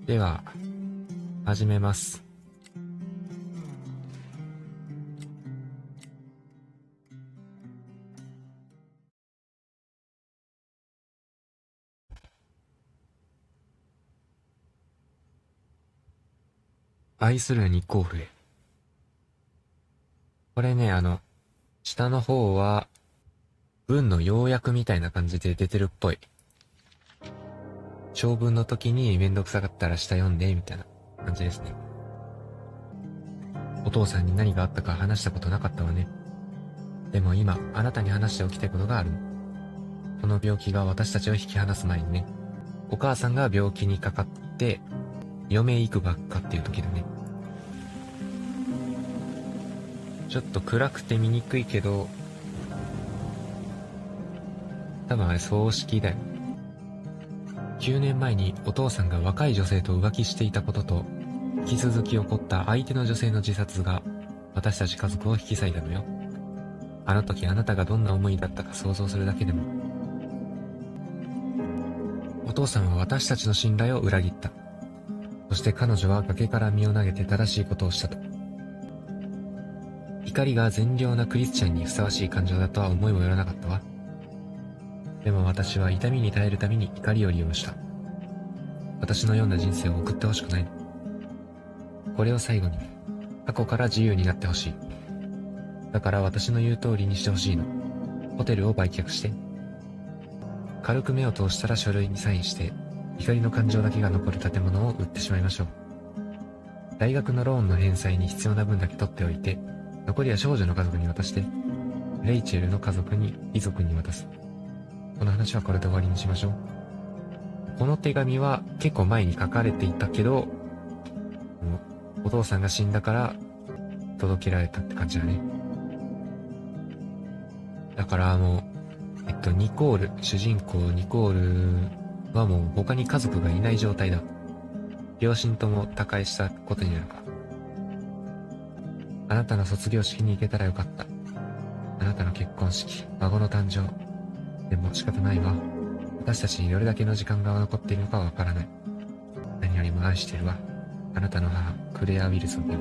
では、始めます。愛するニコールへ。これね、下の方は、文の要約みたいな感じで出てるっぽい。長文の時にめんどくさかったら下読んで、みたいな感じですね。お父さんに何があったか話したことなかったわね。でも今、あなたに話しておきたいことがあるの。この病気が私たちを引き離す前にね。お母さんが病気にかかって、余命いくばっかっていう時だね。ちょっと暗くて見にくいけど、多分あれ葬式だよ。9年前にお父さんが若い女性と浮気していたことと、引き続き起こった相手の女性の自殺が、私たち家族を引き裂いたのよ。あの時あなたがどんな思いだったか想像するだけでも。お父さんは私たちの信頼を裏切った。そして彼女は崖から身を投げて正しいことをしたと。怒りが善良なクリスチャンにふさわしい感情だとは思いもよらなかったわ。でも私は痛みに耐えるために怒りを利用した。私のような人生を送ってほしくないの。これを最後に、過去から自由になってほしい。だから私の言う通りにしてほしいの。ホテルを売却して。軽く目を通したら書類にサインして、怒りの感情だけが残る建物を売ってしまいましょう。大学のローンの返済に必要な分だけ取っておいて、残りは少女の家族に渡して、レイチェルの家族に、遺族に渡す。この話はこれで終わりにしましょう。この手紙は結構前に書かれていたけど、お父さんが死んだから届けられたって感じだね。だからニコール、主人公ニコールはもう他に家族がいない状態だ。両親とも他界したことになるか。あなたの卒業式に行けたらよかった。あなたの結婚式、孫の誕生。でも仕方ないわ。私たちにどれだけの時間が残っているのかわからない。何よりも愛してるわ。あなたの母、クレア・ウィルソンよ。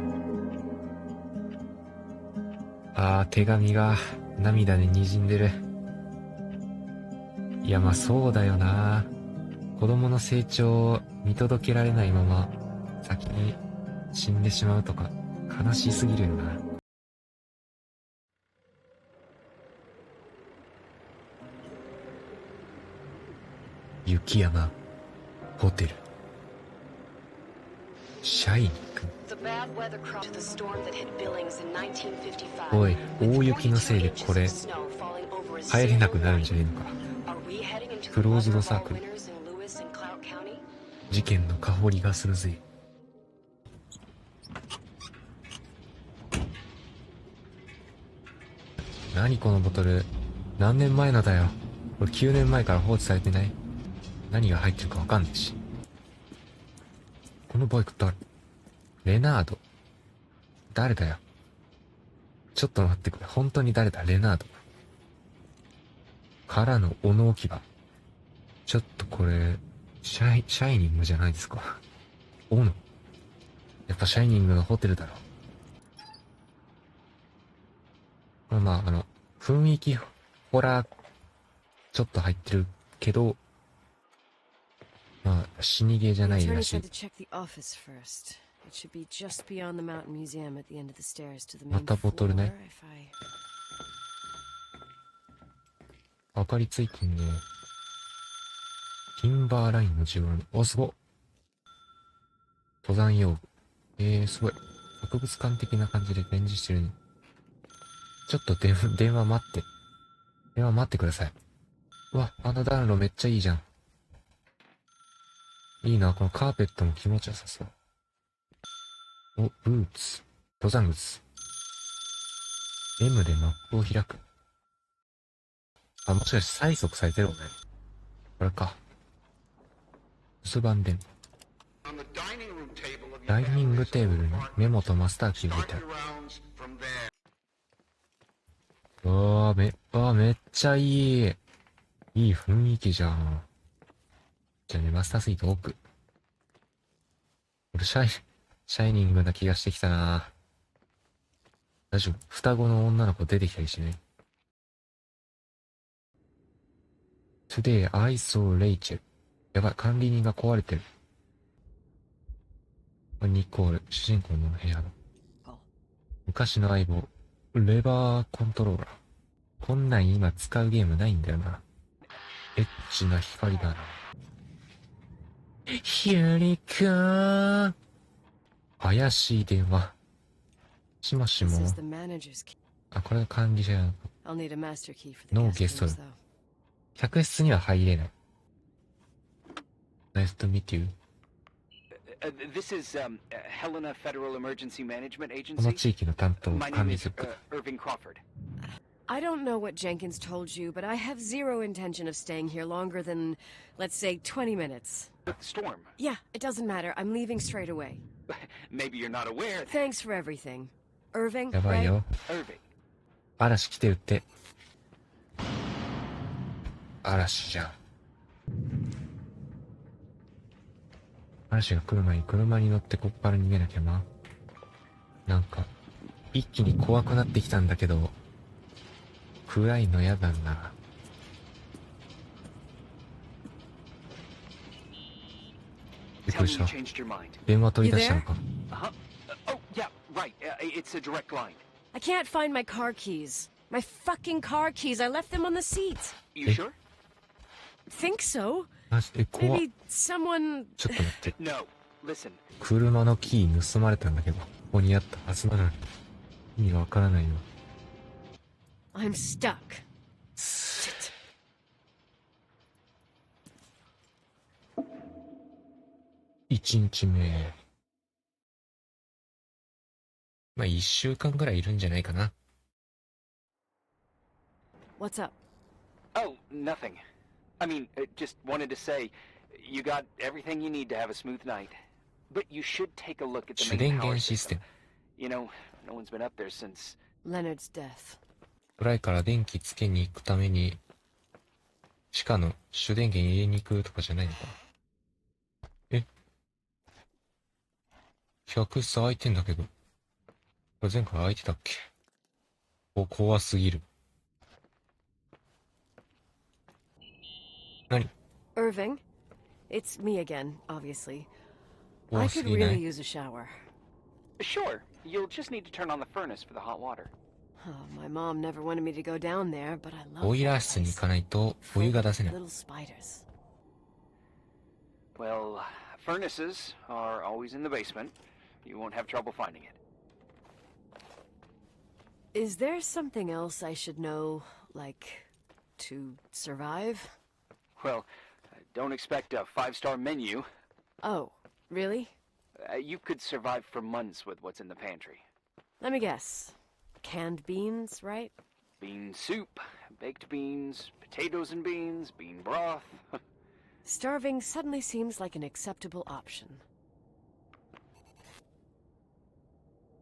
手紙が涙で滲んでる。いや、まあそうだよな。子供の成長を見届けられないまま、先に死んでしまうとか、悲しすぎるよな。雪山ホテルシャイニング。おい、大雪のせいでこれ帰れなくなるんじゃねえのか。クローズドサークル。事件の香りがするぜ。何このボトル、何年前のだよ。これ9年前から放置されてない？何が入ってるかわかんないし。このバイク誰？レナード。誰だよ。ちょっと待ってくれ。本当に誰だ？レナード。からの斧置き場。ちょっとこれ、シャイニングじゃないですか。斧。やっぱシャイニングのホテルだろ。まあ、雰囲気ホラー、ちょっと入ってるけど、まあ、死にゲーじゃないらしい。またボトルね。明かりついてんね。ティンバーラインのジオラマ。すごっ。登山用具。すごい。博物館的な感じで展示してるね。ちょっと電話待って。電話待ってください。うわ、あの暖炉めっちゃいいじゃん。いいな、このカーペットも気持ちよさそう。お、ブーツ。登山靴。M でマップを開く。もしかして催促されてるのね。これか。留守番電話。ダイニングテーブルにメモとマスターキーが置いてある。めっちゃいい。いい雰囲気じゃん。じゃあね、マスタースイート奥。とシャイニングな気がしてきたな。大丈夫？双子の女の子出てきたりしない？ Today I saw Rachel。やばい、管理人が壊れてる。ニコール、主人公の部屋だ。昔の相棒、レバーコントローラー。こんなん今使うゲームないんだよな。エッチな光だな。ヒュリカー。怪しい電話。しもしも。あ、これが管理者やのゲストだ。客室には入れない。Nice to meet you. This is Helena Federal Emergency Management この Agency. 地域の担当 My 管 name 理 is 職。Irving Crawford. I don't know what Jenkins told you, but I have zero intention of staying here longer than, let's say, 20 minutes. With the storm. Yeah, it doesn't matter. I'm leaving straight away. Maybe you're not aware. Thanks for everything. Irving, やばい right? よ。 Irving. 嵐来てるって。嵐じゃん。嵐が来る前に車に乗ってこっから逃げなきゃな。なんか、一気に怖くなってきたんだけど、暗いのやだな。びっく Tell り me し you た。 changed your mind. 電話取り出したのか。 Uh-huh. Oh, yeah, right. It's a direct line. I can't find my car keys. My fucking car keys. I left them on the seat. You sure? Think so? マジで怖っ。 Maybe someone... ちょっと待って。 No. Listen. 車のキー盗まれたんだけど、ここにあったはずなのに。意味がわからないよ。I'm stuck. Shit. 1日目。まあ、1週間ぐらいいるんじゃないかな。What's up? Oh, nothing. I mean, just wanted to say, you got everything you need to have a smooth night. But you should take a look at the 主 main 電 power 源システ system. ム。 You know, no one's been up there since... Leonard's death. 暗いから電気つけに行くために、地下の主電源入れに行くとかじゃないのか。え？客室空いてんだけど。これ前回空いてたっけ？怖すぎる。何？ Irving? It's me again, obviously. 怖 I す could ぎな really い？ use a shower. Sure. You'll just need to turn on the furnace for the hot water. Oh, my mom never wanted me to go down there, but I love ボイ that ラー室に行 place. かないとお湯が出せない。 Little spiders. Well, furnaces are always in the basement. You won't have trouble finding it. Is there something else I should know, like, to survive? Well, don't expect a 5-star menu. Oh, really? You could survive for months with what's in the pantry. Let me guess. Canned beans, right? Bean soup, baked beans, potatoes and beans, bean broth. Starving suddenly seems like an acceptable option.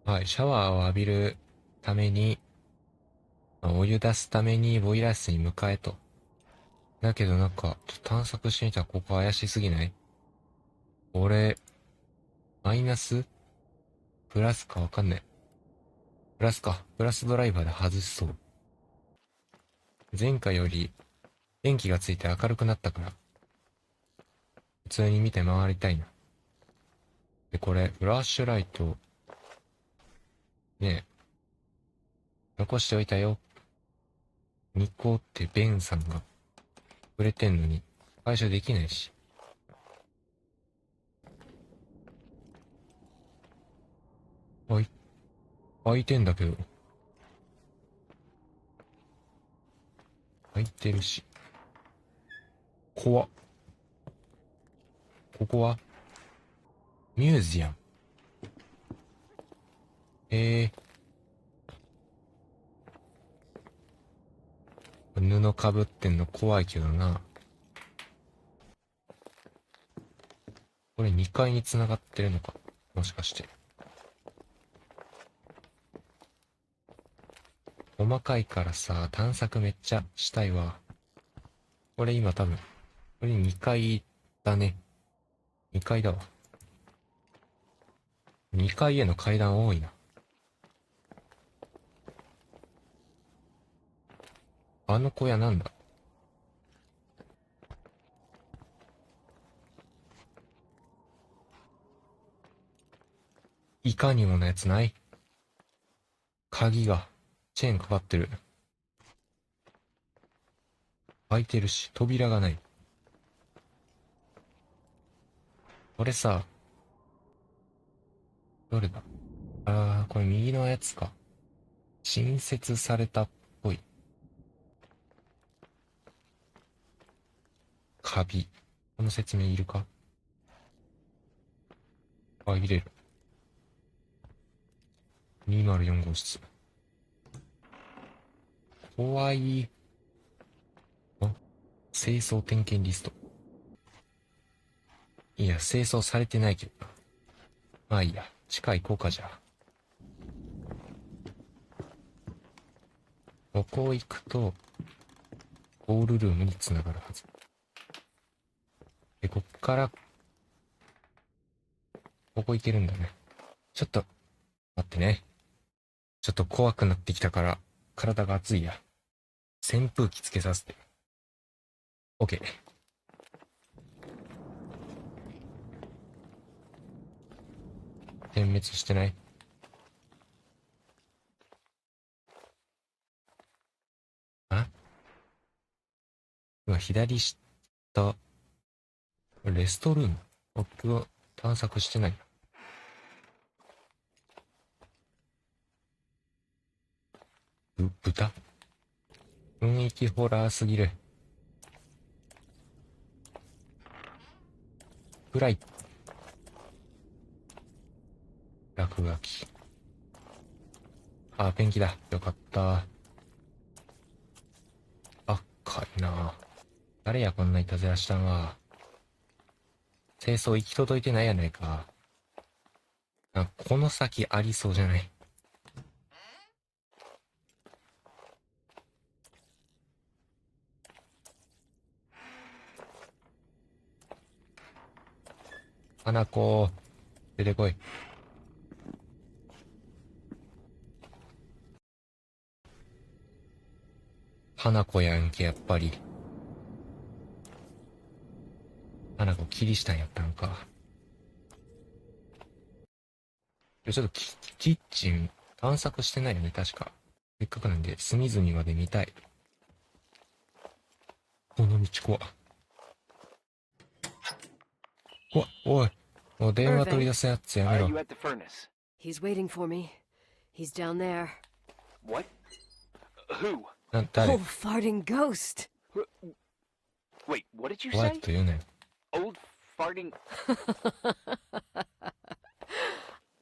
はい、シャワーを浴びるために、お湯出すためにボイラー室に向かえと。だけどなんか、ちょっと探索してみたらここ怪しすぎない？俺、マイナス？プラスかわかんない。プラスか。プラスドライバーで外しそう。前回より電気がついて明るくなったから、普通に見て回りたいな。で、これ、フラッシュライト、ねえ、残しておいたよ。ニコってベンさんがくれてんのに、回収できないし。開いてんだけど。開いてるし。怖っ。ここはミュージアム。布かぶってんの怖いけどな。これ2階に繋がってるのか。もしかして。細かいからさ、探索めっちゃしたいわ。これ今多分、これ2階だね。2階だわ。2階への階段多いな。あの小屋なんだ？いかにもなやつない？鍵が、チェーンかかってる。開いてるし、扉がない。これさ、どれだ？これ右のやつか。新設されたっぽい。カビ。この説明いるか？入れる。204号室。怖い。清掃点検リスト。いや、清掃されてないけどな。まあいいや。地下行こうか、じゃあ。ここ行くと、ホールルームに繋がるはず。で、こっから、ここ行けるんだね。ちょっと、待ってね。ちょっと怖くなってきたから、体が熱いや。扇風機つけさせて。OK。点滅してない？あ？今左下、レストルーム。僕は探索してない。豚？雰囲気ホラーすぎる。暗い。落書き。ペンキだ。よかった。赤いな。誰やこんないたずらしたんは。清掃行き届いてないやないか。この先ありそうじゃない？花子、出てこい。花子やんけ、やっぱり。花子、キリシタンやったんか。ちょっとキッチン探索してないよね、確か。せっかくなんで、隅々まで見たい。この道怖っ。おい。もう電話取り出すやつやめ Are ろ。you at the furnace? He's waiting for me. He's down there. What? Who? 誰？ Oh, farting ghost. Wait, what did you ホワイト say? と言うなよ。Old farting.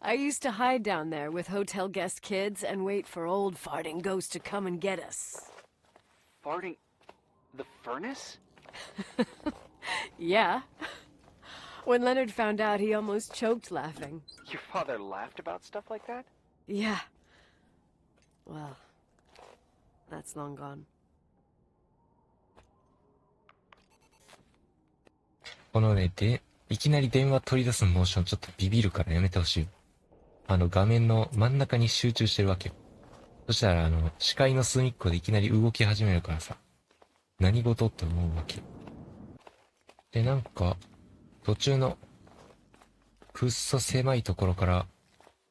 I used to hide down there with hotel guest kids and wait for old farting ghost to come and get us. Farting. The furnace? Yeah. When Leonard found out, he almost choked laughing. Your father laughed about stuff like that? Yeah. Well, that's long gone. このね、いきなり電話取り出すモーションちょっとビビるからやめてほしい。画面の真ん中に集中してるわけよ。そしたら視界の隅っこでいきなり動き始めるからさ、何事って思うわけよ。で、途中の、くっそ狭いところから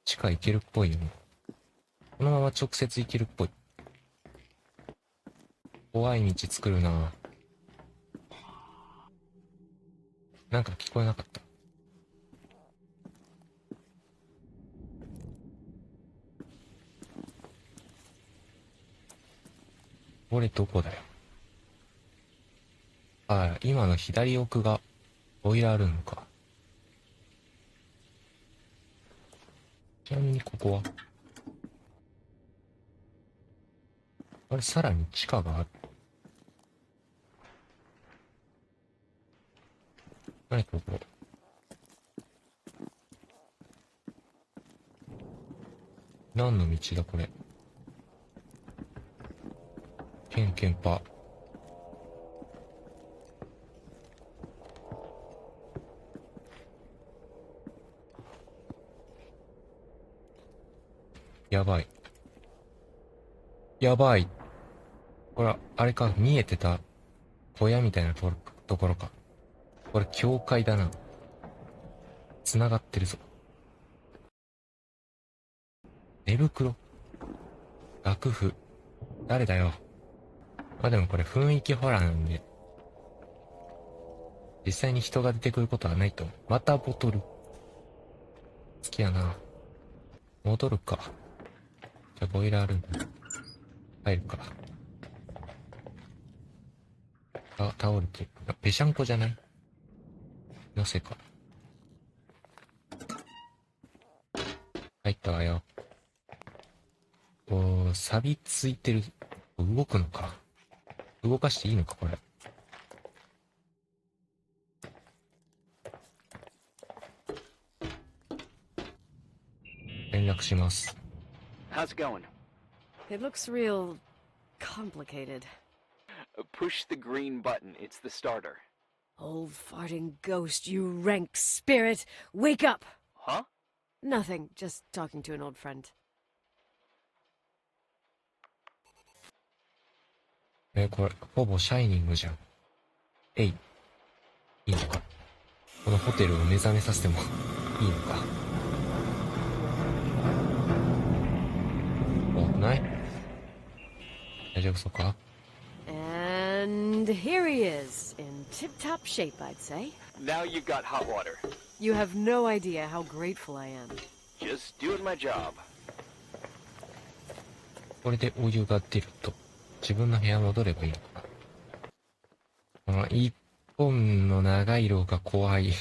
地下行けるっぽいよね。このまま直接行けるっぽい。怖い道作るな。なんか聞こえなかった。これどこだよ。今の左奥がボイラールームか。ちなみにここはさらに地下がある。何ここ？何の道だこれ。ケンケンパ。やばい。やばい。これ、あれか、見えてた小屋みたいなところか。これ、教会だな。繋がってるぞ。寝袋。楽譜。誰だよ。まあでもこれ雰囲気ホラーなんで、実際に人が出てくることはないと思う。またボトル。好きやな。戻るか。じゃあボイラールーム。入るか。タオルっていうか、ぺしゃんこじゃないのせか。入ったわよ。錆びついてる。動くのか。動かしていいのか、これ。連絡します。How's it going? It looks real complicated. Push the green button. It's the starter. Old farting ghost, you rank spirit! Wake up! Huh? Nothing, just talking to an old friend. これ、ほぼシャイニングじゃん。いいのか。このホテルを目覚めさせてもいいのか。怖くない？大丈夫そうか？ And here he is, in tip-top shape, I'd say. Now you've got hot water. You have no idea how grateful I am. Just doing my job. これでお湯が出ると、自分の部屋戻ればいいのかな。この一本の長い廊下怖い。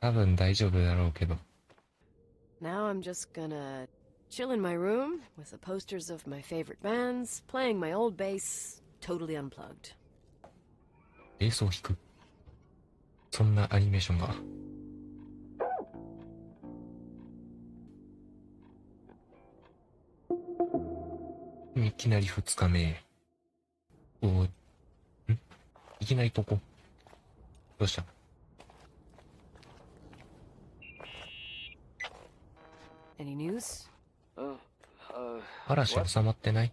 多分大丈夫だろうけど。Now I'm just gonna chill in my room with the posters of my favorite bands, playing my old bass, totally unplugged. ベースを弾く。そんなアニメーションが。いきなり2日目。いきなりここ。どうした？Any news? 嵐収まってない？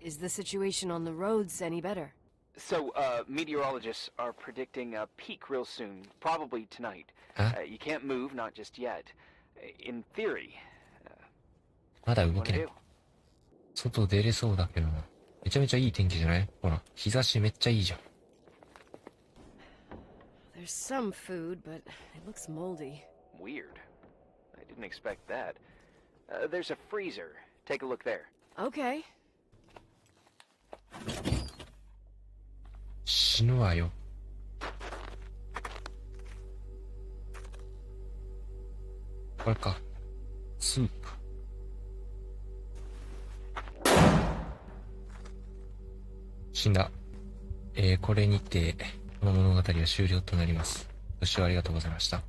Is the situation on the roads any better? So, meteorologists are predicting a peak real soon, probably tonight. Huh? You can't move, not just yet. In theory, まだ what do 動 you けない wanna do?。外出れそうだけどな。めちゃめちゃいい天気じゃない？ほら、日差しめっちゃいいじゃん。There's some food, but it looks moldy. Weird. I didn't expect that. There's a freezer. Take a look there. Okay. 死ぬわよ。これか。スープ。死んだ。これにて、この物語は終了となります。ご視聴ありがとうございました。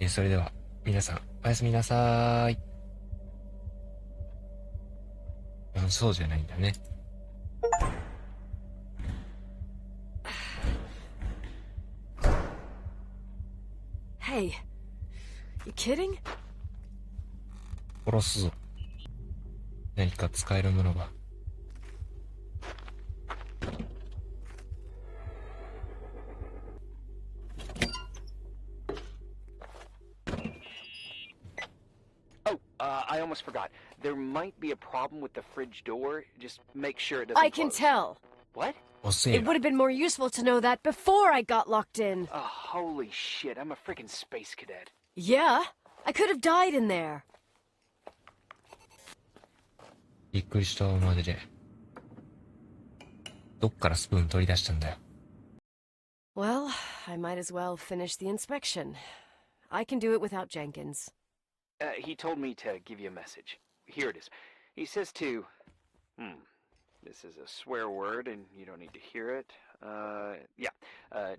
それでは、皆さん、おやすみなさーい。そうじゃないんだね。Hey, you kidding? 殺すぞ。何か使えるものが。I almost forgot. There might be a problem with the fridge door. Just make sure it doesn't I can close. tell. What? 遅え It わ would have been more useful to know that before I got locked in. Oh, holy shit. I'm a freaking space cadet. Yeah, I could have died in there. びっくりしたマジで。どっからスプーン取り出したんだよ。Well, I might as well finish the inspection. I can do it without Jenkins. He told me to give you a message. Here it is. He says to... This is a swear word, and you don't need to hear it.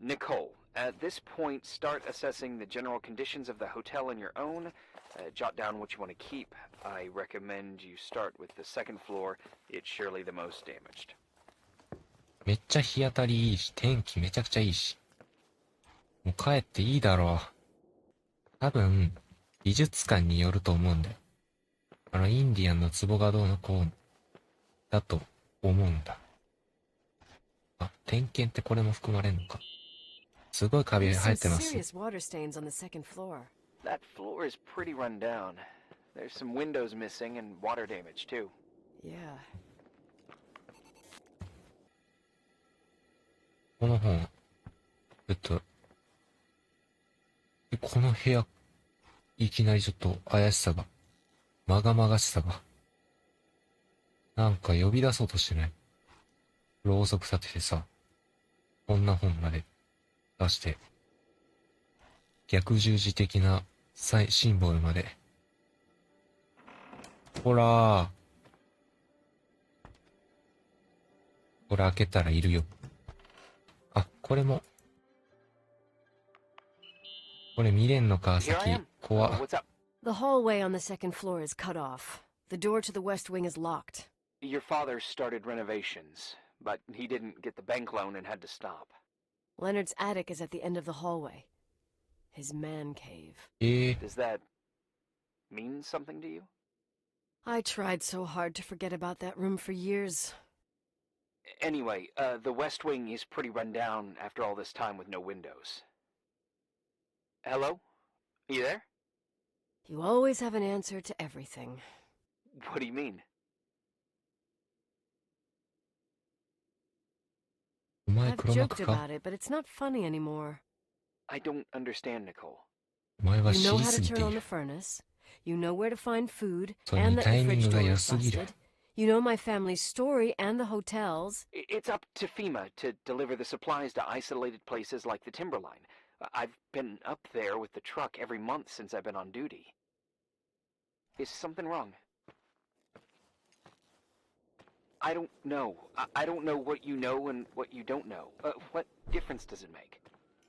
Nicole. At this point, start assessing the general conditions of the hotel on your own. Jot down what you want to keep. I recommend you start with the second floor. It's surely the most damaged. めっちゃ日当たりいいし、天気めちゃくちゃいいし。もう帰っていいだろう。多分、美術館によると思うんだよ。インディアンの壺がどうのこうだと思うんだ。あ、点検ってこれも含まれんのか。すごいカビ There's 生え some てます。 serious water stains on the second floor. That floor is pretty run down. There's some windows missing and water damage, too. Yeah. この本、この部屋、いきなりちょっと怪しさが、まがまがしさが、なんか呼び出そうとしてない？ろうそく立ててさ、こんな本まで出して、逆十字的なシンボルまで。ほらー。これ開けたらいるよ。あ、これも。これ見れんのか、Here I 先。 am. 怖。 What's up? The hallway on the second floor is cut off. The door to the west wing is locked. Your father started renovations, but he didn't get the bank loan and had to stop. Leonard's attic is at the end of the hallway. His man cave. Does that mean something to you? I tried so hard to forget about that room for years. Anyway, the west wing is pretty run down after all this time with no windows. Hello? You there? You always have an answer to everything. What do you mean? お前 I've 黒幕 joked か？ about it, but it's not funny anymore. I don't understand, Nicole. お前は You 知 know り how す to ぎて turn い on る。 the furnace. You know where to find food, それに and that タ the イミン fridge グが door 良 is すぎる。 busted. You know my family's story and the hotels. It's up to FEMA to deliver the supplies to isolated places like the Timberline. I've been up there with the truck every month since I've been on duty. Is something wrong? I don't know. I don't know what you know and what you don't know. What difference does it make?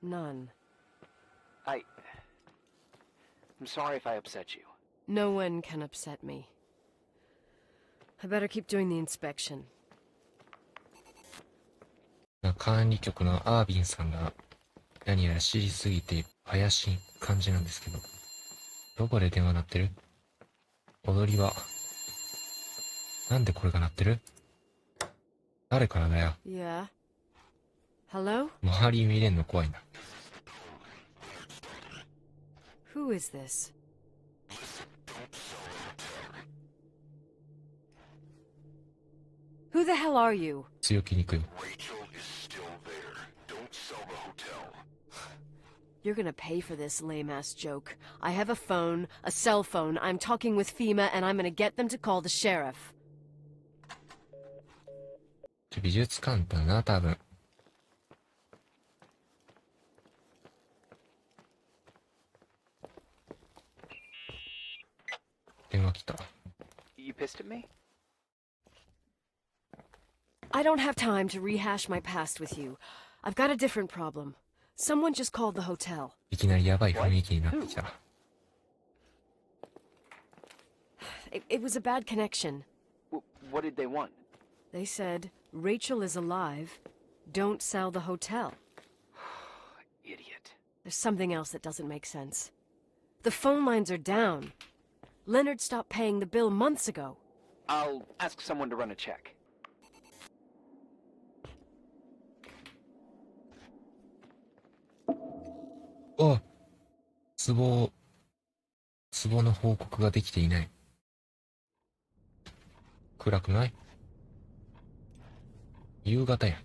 None. I'm sorry if I upset you. No one can upset me. I better keep doing the inspection. 管理局のアービンさんが何やら知りすぎて怪しい感じなんですけど。どこで電話鳴ってる？踊り場。なんでこれが鳴ってる？誰からだよ。 Yeah. Hello? 周り見れんの怖いな。 Who is this? Who the hell are you? 強気に行くよ。 You're gonna pay for this lame-ass joke. I have a phone, a cell phone, I'm talking with FEMA, and I'm gonna get them to call the sheriff. 美術館だな、多分。電話来た。 You pissed at me? I don't have time to rehash my past with you. I've got a different problem. Someone just called the hotel. いきなりやばい雰囲気になってきた。 It was a bad connection. What did they want? They said, Rachel is alive. Don't sell the hotel. Idiot. There's something else that doesn't make sense. The phone lines are down. Leonard stopped paying the bill months ago. I'll ask someone to run a check. あ、壺の報告ができていない。暗くない？夕方や。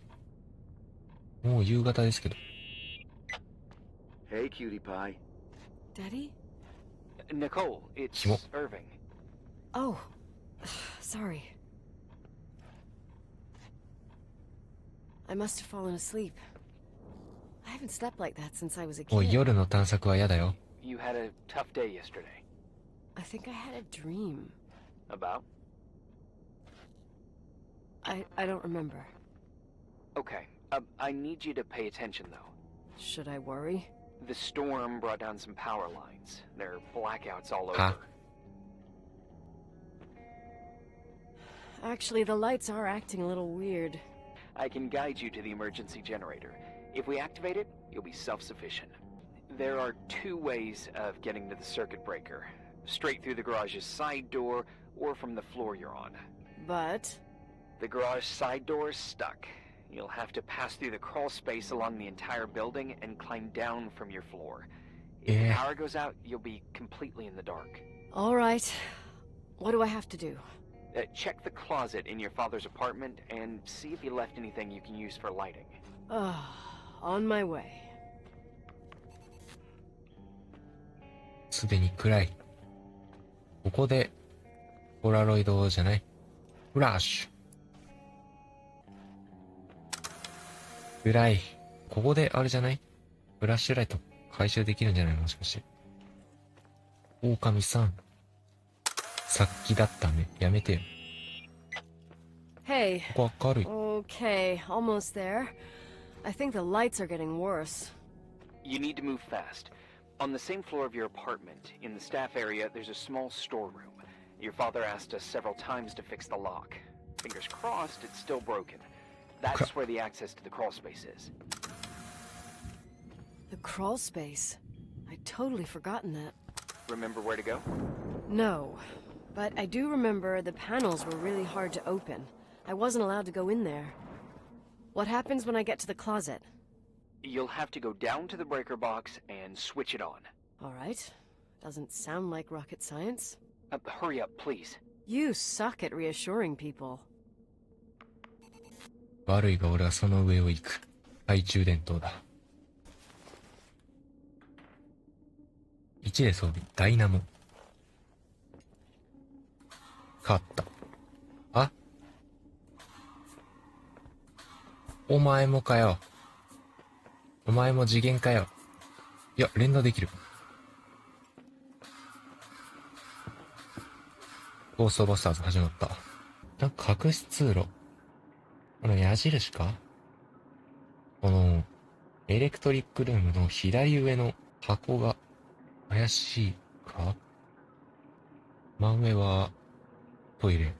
もう夕方ですけど。 Hey, cutie pie. Daddy? Nicole, it's Kimo. Irving. Oh, sorry. I must have fallen asleep. I haven't slept like that since I was a おい、 kid. 夜の探索は嫌だよ。 You had a tough day yesterday. I think I had a dream. About? I don't remember. Okay. I need you to pay attention, though. Should I worry? The storm brought down some power lines. There are blackouts all over. Huh? Actually, the lights are acting a little weird. I can guide you to the emergency generator. If we activate it, you'll be self-sufficient. There are two ways of getting to the circuit breaker. Straight through the garage's side door, or from the floor you're on. But... The garage side door is stuck. You'll have to pass through the crawl space along the entire building and climb down from your floor. If the power goes out, you'll be completely in the dark. Alright. What do I have to do? Check the closet in your father's apartment and see if he left anything you can use for lighting. On my way. すでに暗い。ここで、ポラロイドじゃない。フラッシュ。暗い。ここであれじゃない？フラッシュライト回収できるんじゃない？もしかして。狼さん。さっきだったね。やめてよ。Hey. ここ明るい。Okay, almost there. I think the lights are getting worse. You need to move fast. On the same floor of your apartment, in the staff area, there's a small storeroom. Your father asked us several times to fix the lock. Fingers crossed, it's still broken. That's where the access to the crawl space is. The crawl space? I'd totally forgotten that. Remember where to go? No, but I do remember the panels were really hard to open. I wasn't allowed to go in there. What happens when I get to the closet? You'll have to go down to the breaker box and switch it on. Alright. Doesn't sound like rocket science. Hurry up, please. You suck at reassuring people. 悪いが俺はその上を行く。懐中電灯だ。1で装備、ダイナモ。勝った。あ？お前もかよ。お前も次元かよ。いや、連打できる。ゴーストバスターズ始まった。なんか隠し通路。この矢印か？この、エレクトリックルームの左上の箱が怪しいか？真上はトイレ。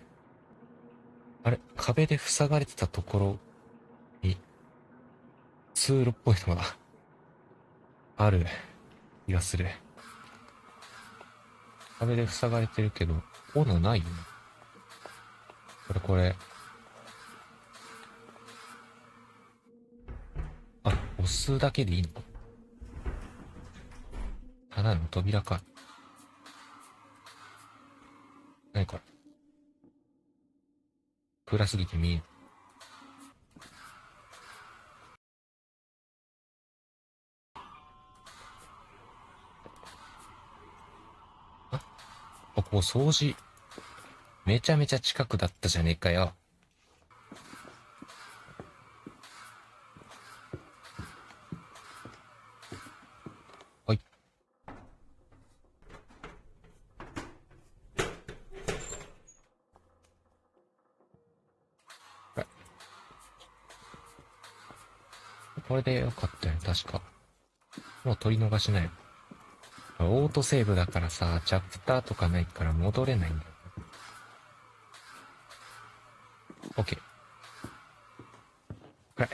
あれ、壁で塞がれてたところに、通路っぽいのがある気がする。壁で塞がれてるけど、斧ないよね。これ。あ、押すだけでいいのか。ただの扉か。何これ。暗すぎて見えん。ここ掃除。めちゃめちゃ近くだったじゃねえかよ。はい。これでよかったよ、確か。もう取り逃しない。オートセーブだからさ、チャプターとかないから戻れないんだよ。OK。は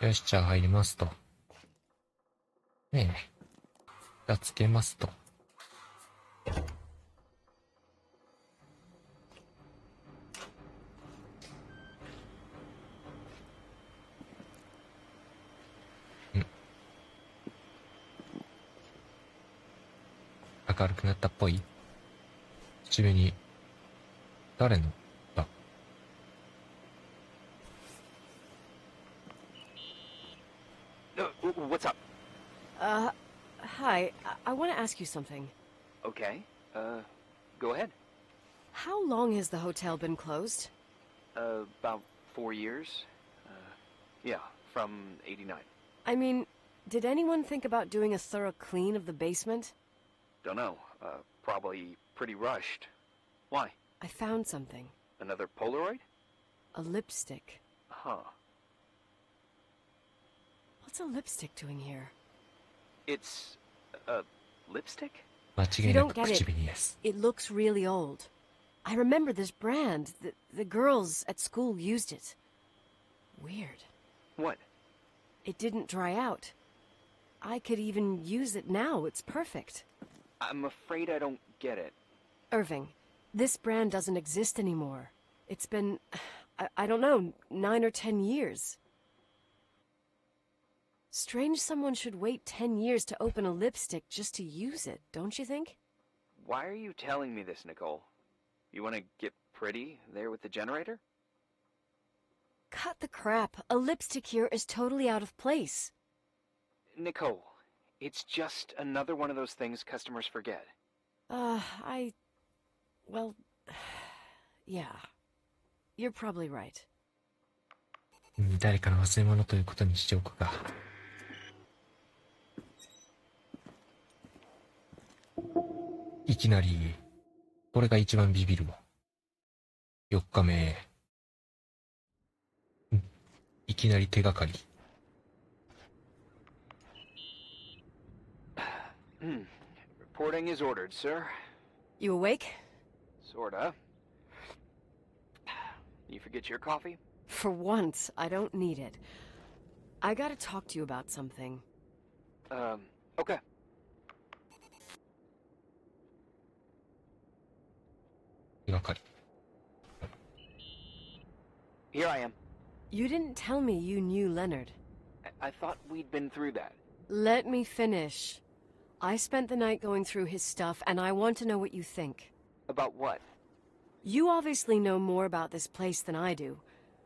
い。よし、じゃあ入りますと。ねえ。じゃあつけますと。明るくなったっぽい。口紅。誰のだ？ What's up? Hi. I want to ask you something. Okay. Go ahead. How long has the hotel been closed? About 4 years. Yeah, from 89. I mean, did anyone think about doing a thorough clean of the basement? Don't know. Probably pretty rushed. Why? I found something. Another Polaroid? A lipstick. Huh. What's a lipstick doing here? It's a lipstick? 間違いなく口紅です。It looks really old. I remember this brand. The girls at school used it. Weird. What? It didn't dry out. I could even use it now. It's perfect. I'm afraid I don't get it. Irving, this brand doesn't exist anymore. It's been, I don't know, 9 or 10 years. Strange someone should wait 10 years to open a lipstick just to use it, don't you think? Why are you telling me this, Nicole? You want to get pretty there with the generator? Cut the crap. A lipstick here is totally out of place. Nicole, it's just another one of those things customers forget. Well, yeah. You're probably right. 誰かの忘れ物ということにしておくか。いきなり、これが一番ビビるわ。4日目。いきなり手がかり。Reporting is ordered, sir. You awake? Sorta. You forget your coffee? For once, I don't need it. I gotta talk to you about something. Okay. Here I am. You didn't tell me you knew Leonard. I thought we'd been through that. Let me finish. I spent the night going through his stuff, and I want to know what you think. About what? You obviously know more about this place than I do.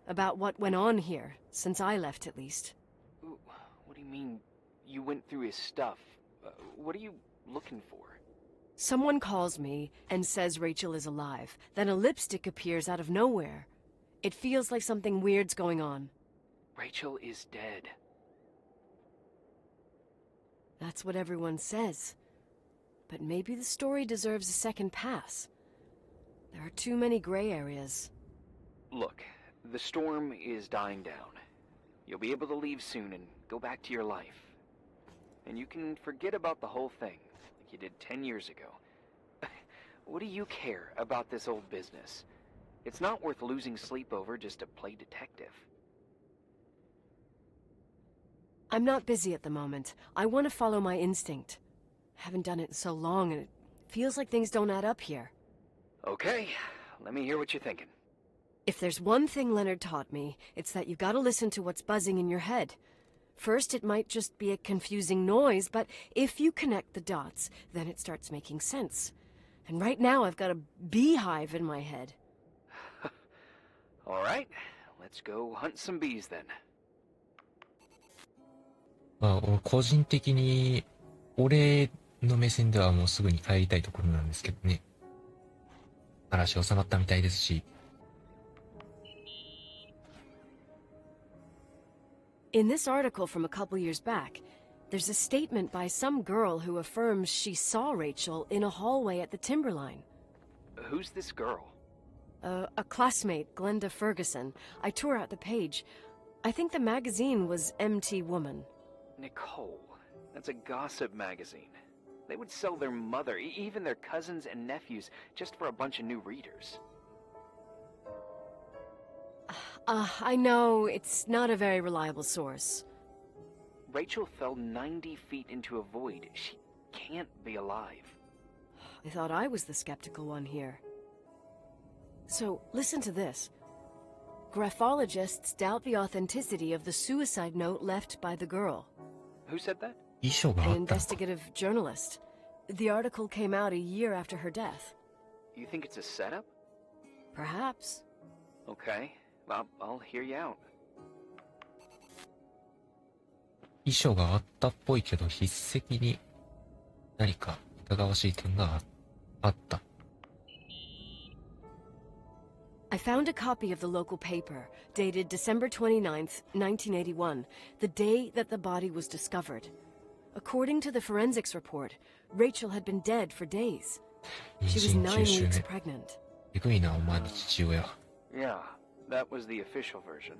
About what went on here, since I left at least. What do you mean, you went through his stuff? What are you looking for? Someone calls me and says Rachel is alive. Then a lipstick appears out of nowhere. It feels like something weird's going on. Rachel is dead. That's what everyone says. But maybe the story deserves a second pass. There are too many gray areas. Look, the storm is dying down. You'll be able to leave soon and go back to your life. And you can forget about the whole thing, like you did 10 years ago. What do you care about this old business? It's not worth losing sleep over just to play detective. I'm not busy at the moment. I want to follow my instinct. Haven't done it in so long, and it feels like things don't add up here. Okay, let me hear what you're thinking. If there's one thing Leonard taught me, it's that you gotta listen to what's buzzing in your head. First, it might just be a confusing noise, but if you connect the dots, then it starts making sense. And right now, I've got a beehive in my head. All right, let's go hunt some bees then. まあ、俺個人的に、俺の目線ではもうすぐに帰りたいところなんですけどね。嵐収まったみたいですし。In this article from a couple years back, there's a statement by some girl who affirms she saw Rachel in a hallway at the Timberline. Who's this girl? A classmate, Glenda Ferguson. I tore out the page. I think the magazine was MT Woman. Nicole, that's a gossip magazine. They would sell their mother, even their cousins and nephews, just for a bunch of new readers. I know, it's not a very reliable source. Rachel fell 90 feet into a void. She can't be alive. I thought I was the skeptical one here. So, listen to this. Graphologists doubt the authenticity of the suicide note left by the girl. Who said that? 遺書があ An ったのか。 investigative journalist. The article came out a year after her death. You think it's a setup? Perhaps. Okay, well, I'll hear you out. 遺書があったっぽいけど、筆跡に何か疑わしい点があった。I found a copy of the local paper, dated December 29th, 1981, the day that the body was discovered. According to the forensics report, Rachel had been dead for days. She was 9 妊娠9 weeks 週 pregnant. 目。えぐいな、お前の父親。Yeah, that was the official version.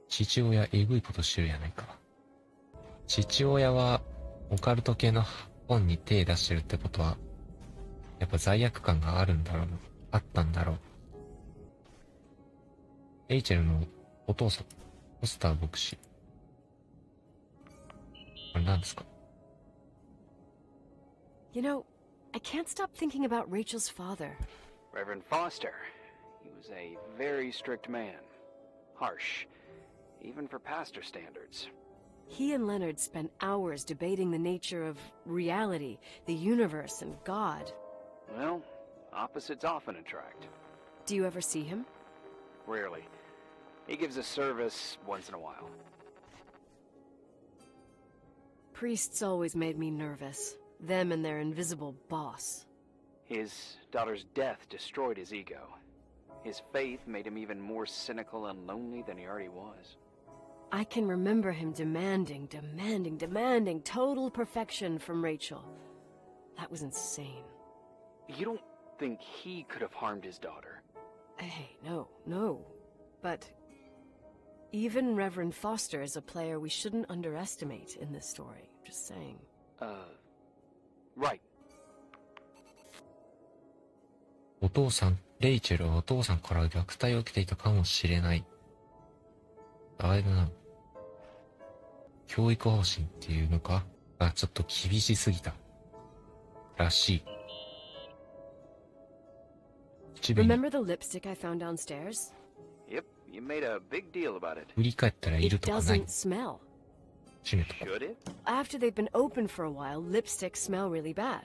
父親、えぐいことしてるやないか。父親は、オカルト系の本に手出してるってことは、やっぱ罪悪感があるんだろうな。あったんだろう。レイチェルのお父さん、ポスター牧師。これ何ですか？ You know, I can't stop thinking about Rachel's father. Reverend Foster. He was a very strict man. Harsh, even for pastor standards. He and Leonard spent hours debating the nature of reality, the universe, and God. Well, opposites often attract. Do you ever see him? Rarely. He gives a service once in a while. Priests always made me nervous. Them and their invisible boss. His daughter's death destroyed his ego. His faith made him even more cynical and lonely than he already was. I can remember him demanding total perfection from Rachel. That was insane. You don't think he could have harmed his daughter? Hey, no. But even Reverend Foster is a player we shouldn't underestimate in this story. Just saying. Right. お父さん、レイチェルはお父さんから虐待を受けていたかもしれない。あれだな。教育方針っていうのかがちょっと厳しすぎた。らしい。Remember the lipstick I found downstairs? Yep, you made a big deal about it. 振り返ったらいる It とかない。 doesn't smell. 閉めとこ Should it? After they've been open for a while, lipsticks smell really bad.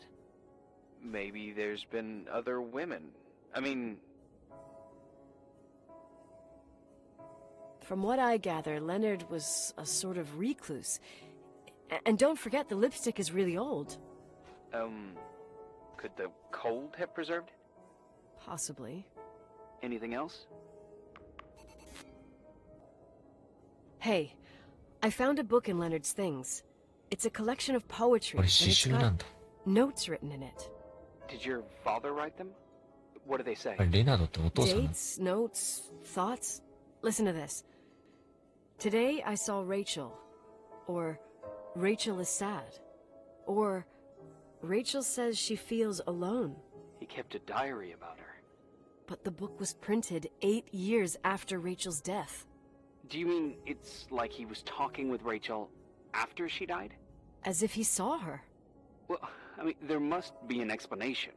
Maybe there's been other women. I mean... From what I gather, Leonard was a sort of recluse. And don't forget, the lipstick is really old. Could the cold have preserved it? Possibly. Anything else? Hey, I found a book in Leonard's things. It's a collection of poetry, これ and 詩 it's 集なん got だ。 notes written in it. Did your father write them? What do they say? あれレナードってお父さんなの？ Dates, notes, thoughts. Listen to this. Today I saw Rachel. Or Rachel is sad. Or Rachel says she feels alone. He kept a diary about her. But the book was printed 8 years after Rachel's death. Do you mean it's like he was talking with Rachel after she died? As if he saw her. Well, I mean, there must be an explanation.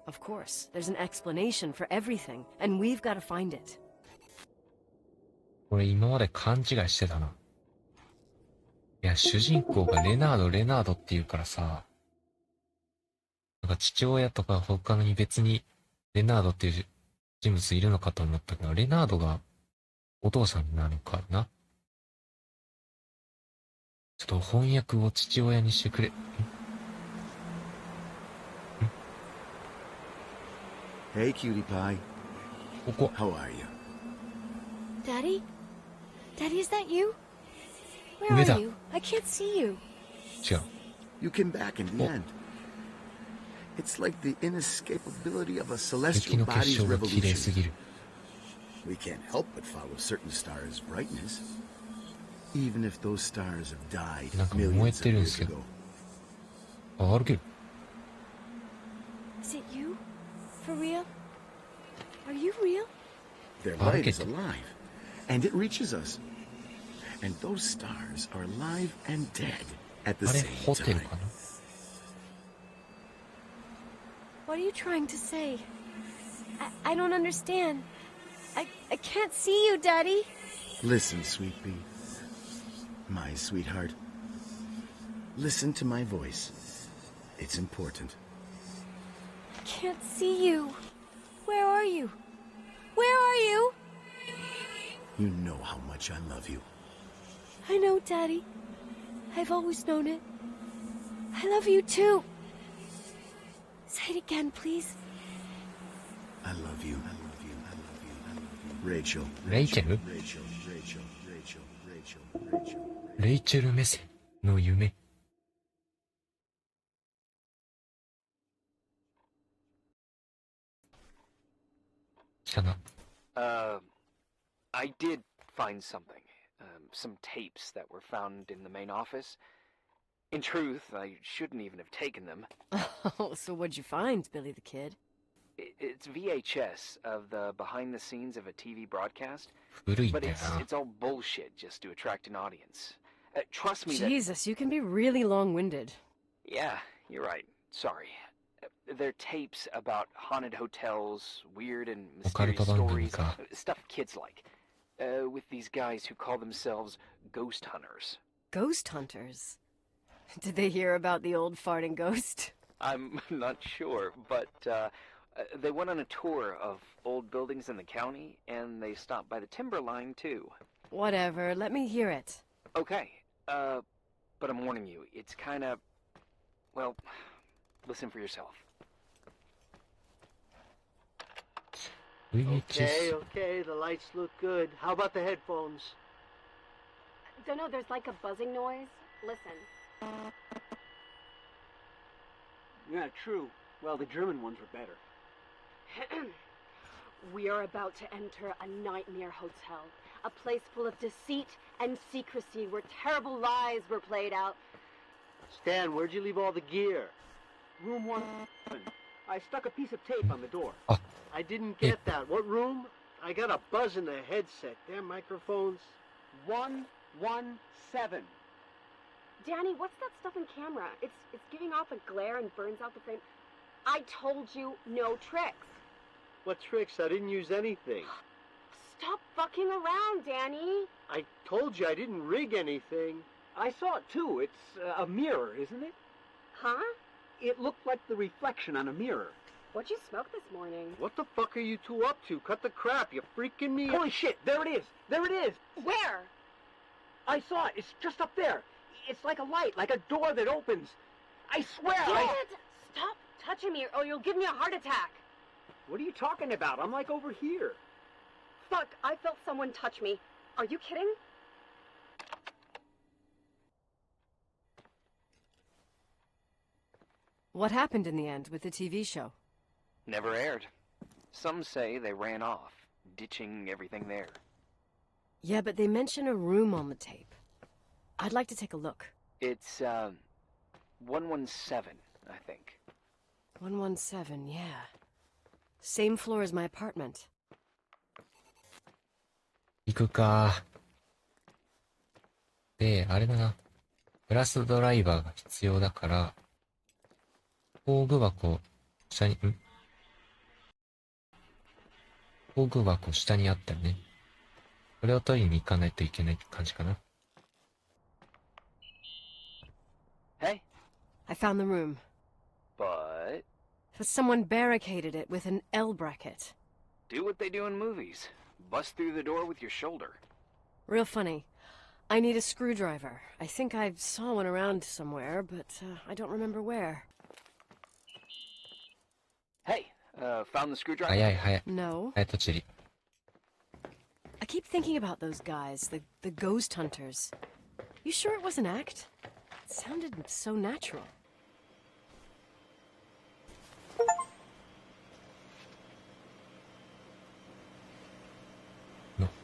Of course, there's an explanation for everything, and we've got to find it. 俺今まで勘違いしてたな。いや、主人公がレナードって言うからさ、なんか父親とか他に別にレナードっていう人物いるのかと思ったけど、レナードがお父さんなのかな？ちょっと翻訳を父親にしてくれ。Hey, cutie pie. ここ。 How are you? Daddy? Daddy, is that you? Where Where are the- you? I can't see you. 違う。 You came back in the Oh. end. It's like the inescapability of a 雪 celestial の結 body's 晶が綺麗す revolution. ぎる。 We can't help but follow certain stars' brightness, even if those stars have died なんか燃え millions て of るんです years けど。 ago. あ、歩ける。 Is it you? For real? Are you real? Their I'll light get is it. alive, and it reaches us. And those stars are alive and dead at the あれ、 same ホテル time. かな？ What are you trying to say? I don't understand. I can't see you, Daddy. Listen, sweet pea. My sweetheart. Listen to my voice. It's important. I can't see you. Where are you? Where are you? You know how much I love you. I know, Daddy. I've always known it. I love you too. Say it again, please. I love you. I love you. I love you. I love you. Rachel. レイチェル？ Rachel. Rachel. Rachel. Rachel. Rachel. レイチェル目線の夢。来たな。I did find something. Some tapes that were found in the main office. In truth, I shouldn't even have taken them. Oh, so what'd you find, Billy the Kid? It's VHS of the behind the scenes of a TV broadcast, 古いん but だよ it's な。 it's all bullshit just to attract an audience. Trust me that... Jesus, you can be really long-winded. Yeah, you're right. Sorry. They're tapes about haunted hotels, weird and オカル mysterious ト番組 stories, か。 stuff kids like. With these guys who call themselves ghost hunters. Ghost hunters? Did they hear about the old farting ghost? I'm not sure, but they went on a tour of old buildings in the county, and they stopped by the timberline, too. Whatever, let me hear it. Okay, but I'm warning you, it's kinda... Well, listen for yourself. VHS。 Okay, the lights look good. How about the headphones? Don't know, there's like a buzzing noise. Listen. Yeah, true. Well, the German ones were better. We are about to enter a nightmare hotel. A place full of deceit and secrecy where terrible lies were played out. Stan, where'd you leave all the gear? Room 1. I stuck a piece of tape on the door. Ah. I didn't get that. What room? I got a buzz in the headset. Damn microphones. 117. Danny, what's that stuff in camera? It's giving off a glare and burns out the frame. I told you no tricks. What tricks? I didn't use anything. Stop fucking around, Danny. I told you I didn't rig anything. I saw it too. It's a mirror, isn't it? Huh? It looked like the reflection on a mirror. What'd you smoke this morning? What the fuck are you two up to? Cut the crap. You're freaking me out. Holy shit, there it is! There it is! Where? I saw it, it's just up there. It's like a light, like a door that opens. I swear, Dad! Stop touching me or you'll give me a heart attack. What are you talking about? I'm like over here. Fuck, I felt someone touch me. Are you kidding? What happened in the end with the TV show? Never aired. Some say they ran off, ditching everything there. Yeah, but they mention a room on the tape. I'd like to take a look. It's, 117, I think. 117, yeah. Same floor as my apartment. 行くか。で、あれだな。プラスドライバーが必要だから、工具箱、下に、工具箱下にあったよね。これを取りに行かないといけないって感じかな。Hey? I found the room. But... But someone barricaded it with an L bracket. do what they do in movies. Bust through the door with your shoulder. Real funny. I need a screwdriver. I think I saw one around somewhere, but I don't remember where. Hey, found the screwdriver? 早い早い。 No. 早とちり。 I keep thinking about those guys, the ghost hunters. You sure it was an act? It sounded so natural.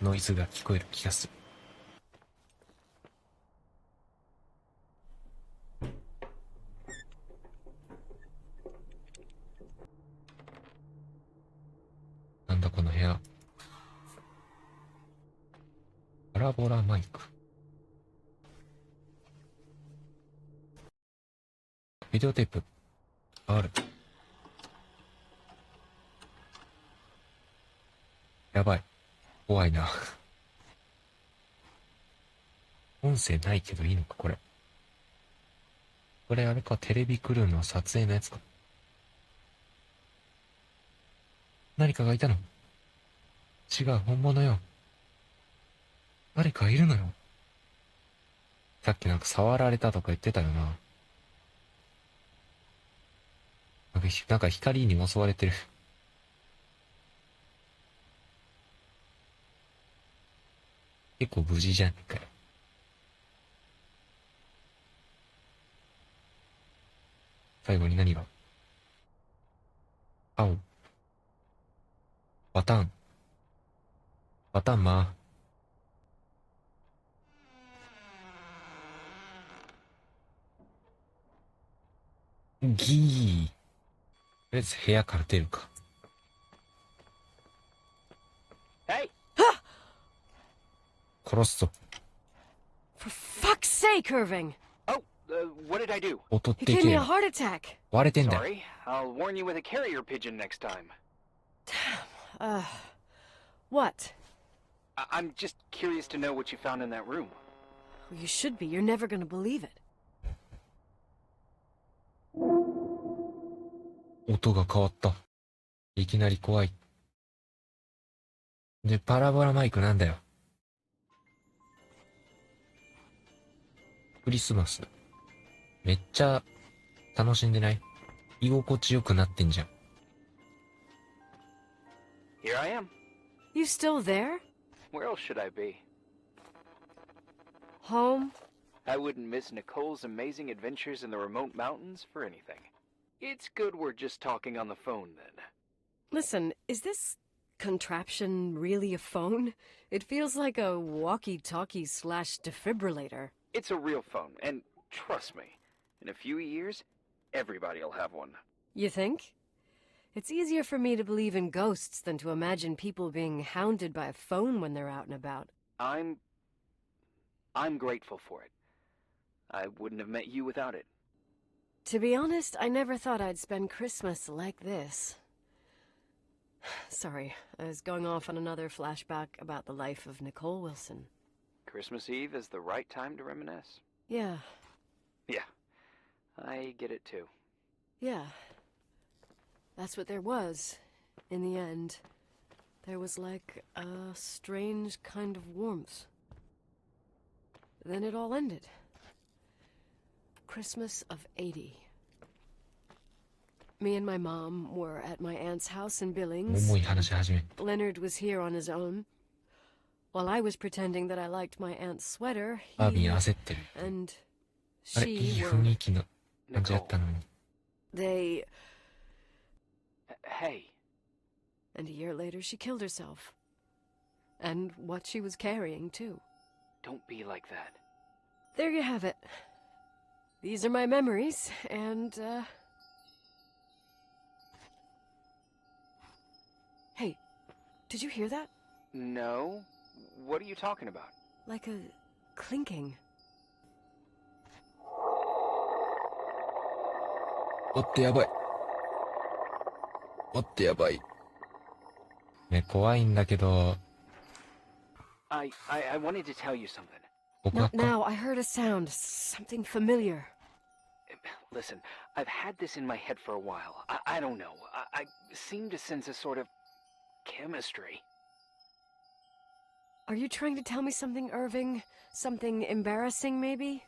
ノイズが聞こえる気がする。なんだこの部屋。パラボラマイク。ビデオテープ。ある。やばい。怖いな。音声ないけどいいのか、これ。これあれか、テレビクルーの撮影のやつか。何かがいたの？違う、本物よ。誰かいるのよ。さっきなんか触られたとか言ってたよな。なんか光に襲われてる。結構無事じゃんかよ。最後に何が？青。バタン。バタンマー。ギー。とりあえず部屋から出るか。Hey! 殺すぞ。For fuck's sake, Irving! Oh, what did I do? 音っ He て gave け me a よ。 heart attack. 割れてんだよ。 Sorry. I'll warn you with a carrier pigeon next time. What? I'm just curious to know what you found in that room. Well, you should be. You're never gonna believe it. 音が変わった。いきなり怖い。で、パラボラマイクなんだよ。クリスマス。めっちゃ楽しんでない？居心地よくなってんじゃん。Here I am. You still there? Where else should I be? Home? I wouldn't miss Nicole's amazing adventures in the remote mountains for anything. It's good we're just talking on the phone then. Listen, is this contraption really a phone? It feels like a walkie-talkie / defibrillator. It's a real phone, and trust me, in a few years, everybody'll have one. You think? It's easier for me to believe in ghosts than to imagine people being hounded by a phone when they're out and about. I'm grateful for it. I wouldn't have met you without it. To be honest, I never thought I'd spend Christmas like this. Sorry, I was going off on another flashback about the life of Nicole Wilson. Christmas Eve is the right time to reminisce. Yeah, Yeah, I get it too. yeah. That's what there was, in the end. There was like a strange kind of warmth. Then it all ended. Christmas of '80. Me and my mom were at my aunt's house in Billings. 重い話始め。 Leonard was here on his own. While I was pretending that I liked my aunt's sweater, アービン he 焦ってる。 and あれ、い she い were... 雰囲気の感じだったのに。 They... Hey, And a year later she killed herself. And what she was carrying, too. don't be like that. There you have it. These are my memories, and, Hey, did you hear that? No? What are you talking about? Like a clinking. おってやばい。おってやばい。ね、怖いんだけど、 I wanted to tell you something. 告 Not 白か。 now. I heard a sound. Something familiar. Listen, I've had this in my head for a while. I don't know. I seem to sense a sort of chemistry. Are you trying to tell me something, Irving? Something embarrassing, maybe?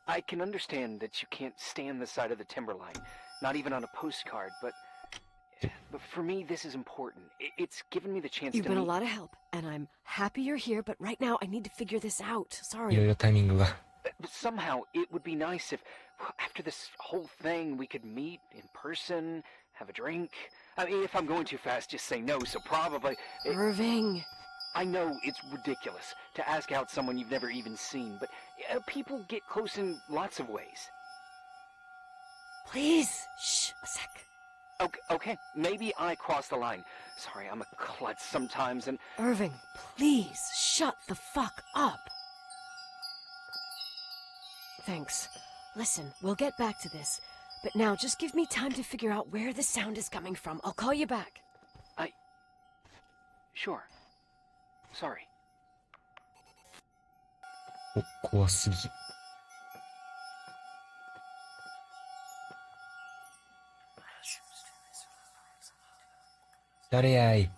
I can understand that you can't stand the side of the timberline, not even on a postcard, but for me, this is important. It's given me the chance You've to been a meet... lot of help, and I'm happy you're here, but right now I need to figure this out. いろい Sorry. ろタイミングが。 But somehow, it would be nice if, after this whole thing, we could meet in person, have a drink. I mean, if I'm going too fast, just say no, so probably... Irving. I know it's ridiculous to ask out someone you've never even seen, but people get close in lots of ways. Please. Shh. A sec. Okay, maybe I crossed the line. Sorry, I'm a klutz sometimes, and... Irving, please shut the fuck up. Thanks. Listen, we'll get back to this. But now, just give me time to figure out where the sound is coming from. I'll call you back. Sure. Sorry. お、怖すぎ。誰やい。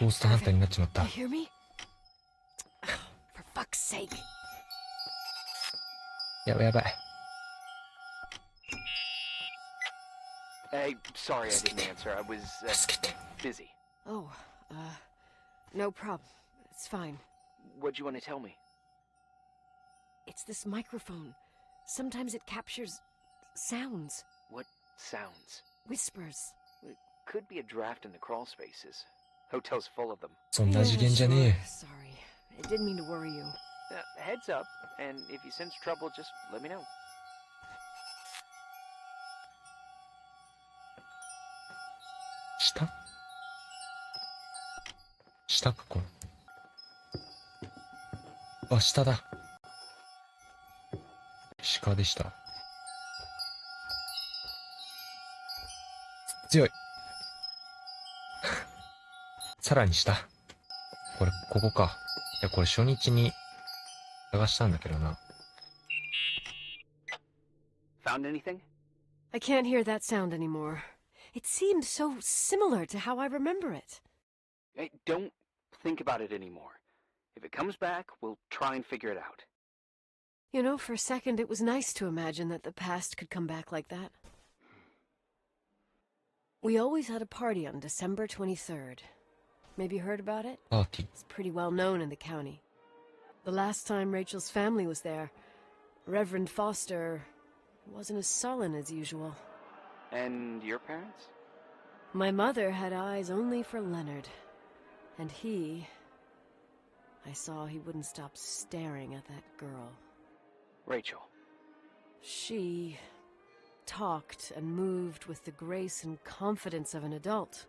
ゴーストハンターになっちまった。 You hear me? For fuck's sake. やばいやばい。 Hey, sorry I didn't answer. I was, busy. Oh, no problem. It's fine. What'd you want to tell me? It's this microphone. Sometimes it captures sounds. What sounds? Whispers. It could be a draft in the crawl spaces. Hotel's full of them. そんな次元じゃねえよ。 Sorry. I didn't mean to worry you. Heads up, and if you sense trouble, just let me know. 下かこれ。あ、下だ。鹿でした。強い。さらに下。これ、ここか。いや、これ初日に探したんだけどな。Found anything? I can't hear that sound anymore. It seemed so similar to how I remember it. Hey, don't think about it anymore. If it comes back, we'll try and figure it out. You know, for a second it was nice to imagine that the past could come back like that. We always had a party on December 23rd. Maybe you heard about it? パーティー。 It's pretty well known in the county. The last time Rachel's family was there, Reverend Foster wasn't as sullen as usual. And your parents? My mother had eyes only for Leonard. And I saw he wouldn't stop staring at that girl. Rachel. She talked and moved with the grace and confidence of an adult.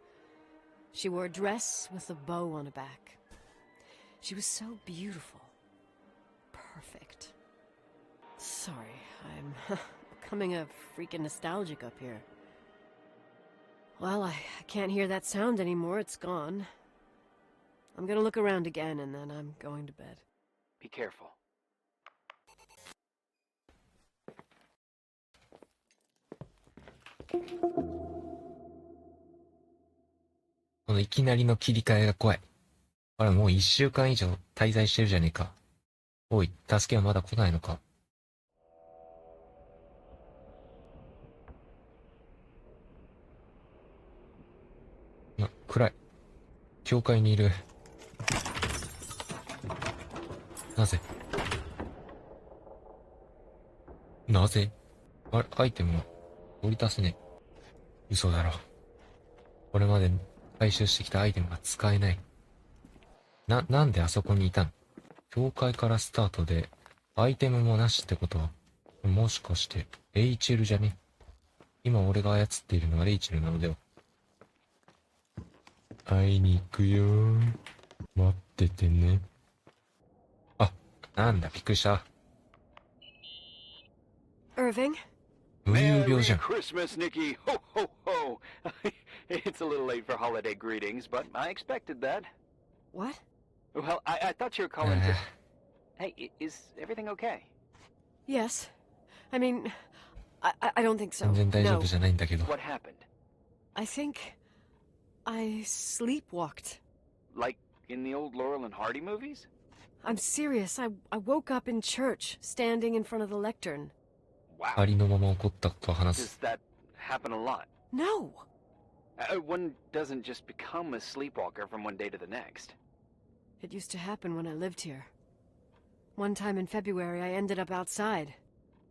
She wore a dress with a bow on her back. She was so beautiful. Perfect. Sorry, I'm becoming a freaking nostalgic up here. Well, I can't hear that sound anymore. It's gone. I'm gonna look around again and then I'm going to bed. Be careful. このいきなりの切り替えが怖い。あれ、もう1週間以上滞在してるじゃねえか。おい、助けはまだ来ないのか。暗い。教会にいる。なぜあれ、アイテムは取り出せねえ。嘘だろ。これまで回収してきたアイテムが使えない。なんであそこにいたの？教会からスタートで、アイテムもなしってことは、もしかして、レイチェルじゃね？今俺が操っているのはレイチェルなのでは。会いに行くよー。待っててね。あ、なんだ、びっくりした。Irving? 無遊病じゃん。 Christmas, Nikki! Ho, ho, ho! It's a little late for holiday greetings, but I expected that. What? Well, I thought you were calling to... Hey, is everything okay? Yes. I mean, I don't think so. 全然大丈夫 No. じゃないんだけど。 What happened? I think I sleepwalked. Like in the old Laurel and Hardy movies? I'm serious. I woke up in church, standing in front of the lectern. Wow. ありのまま起こったことを話す。 Does that happen a lot? No. One doesn't just become a sleepwalker from one day to the next. It used to happen when I lived here. One time in February, I ended up outside.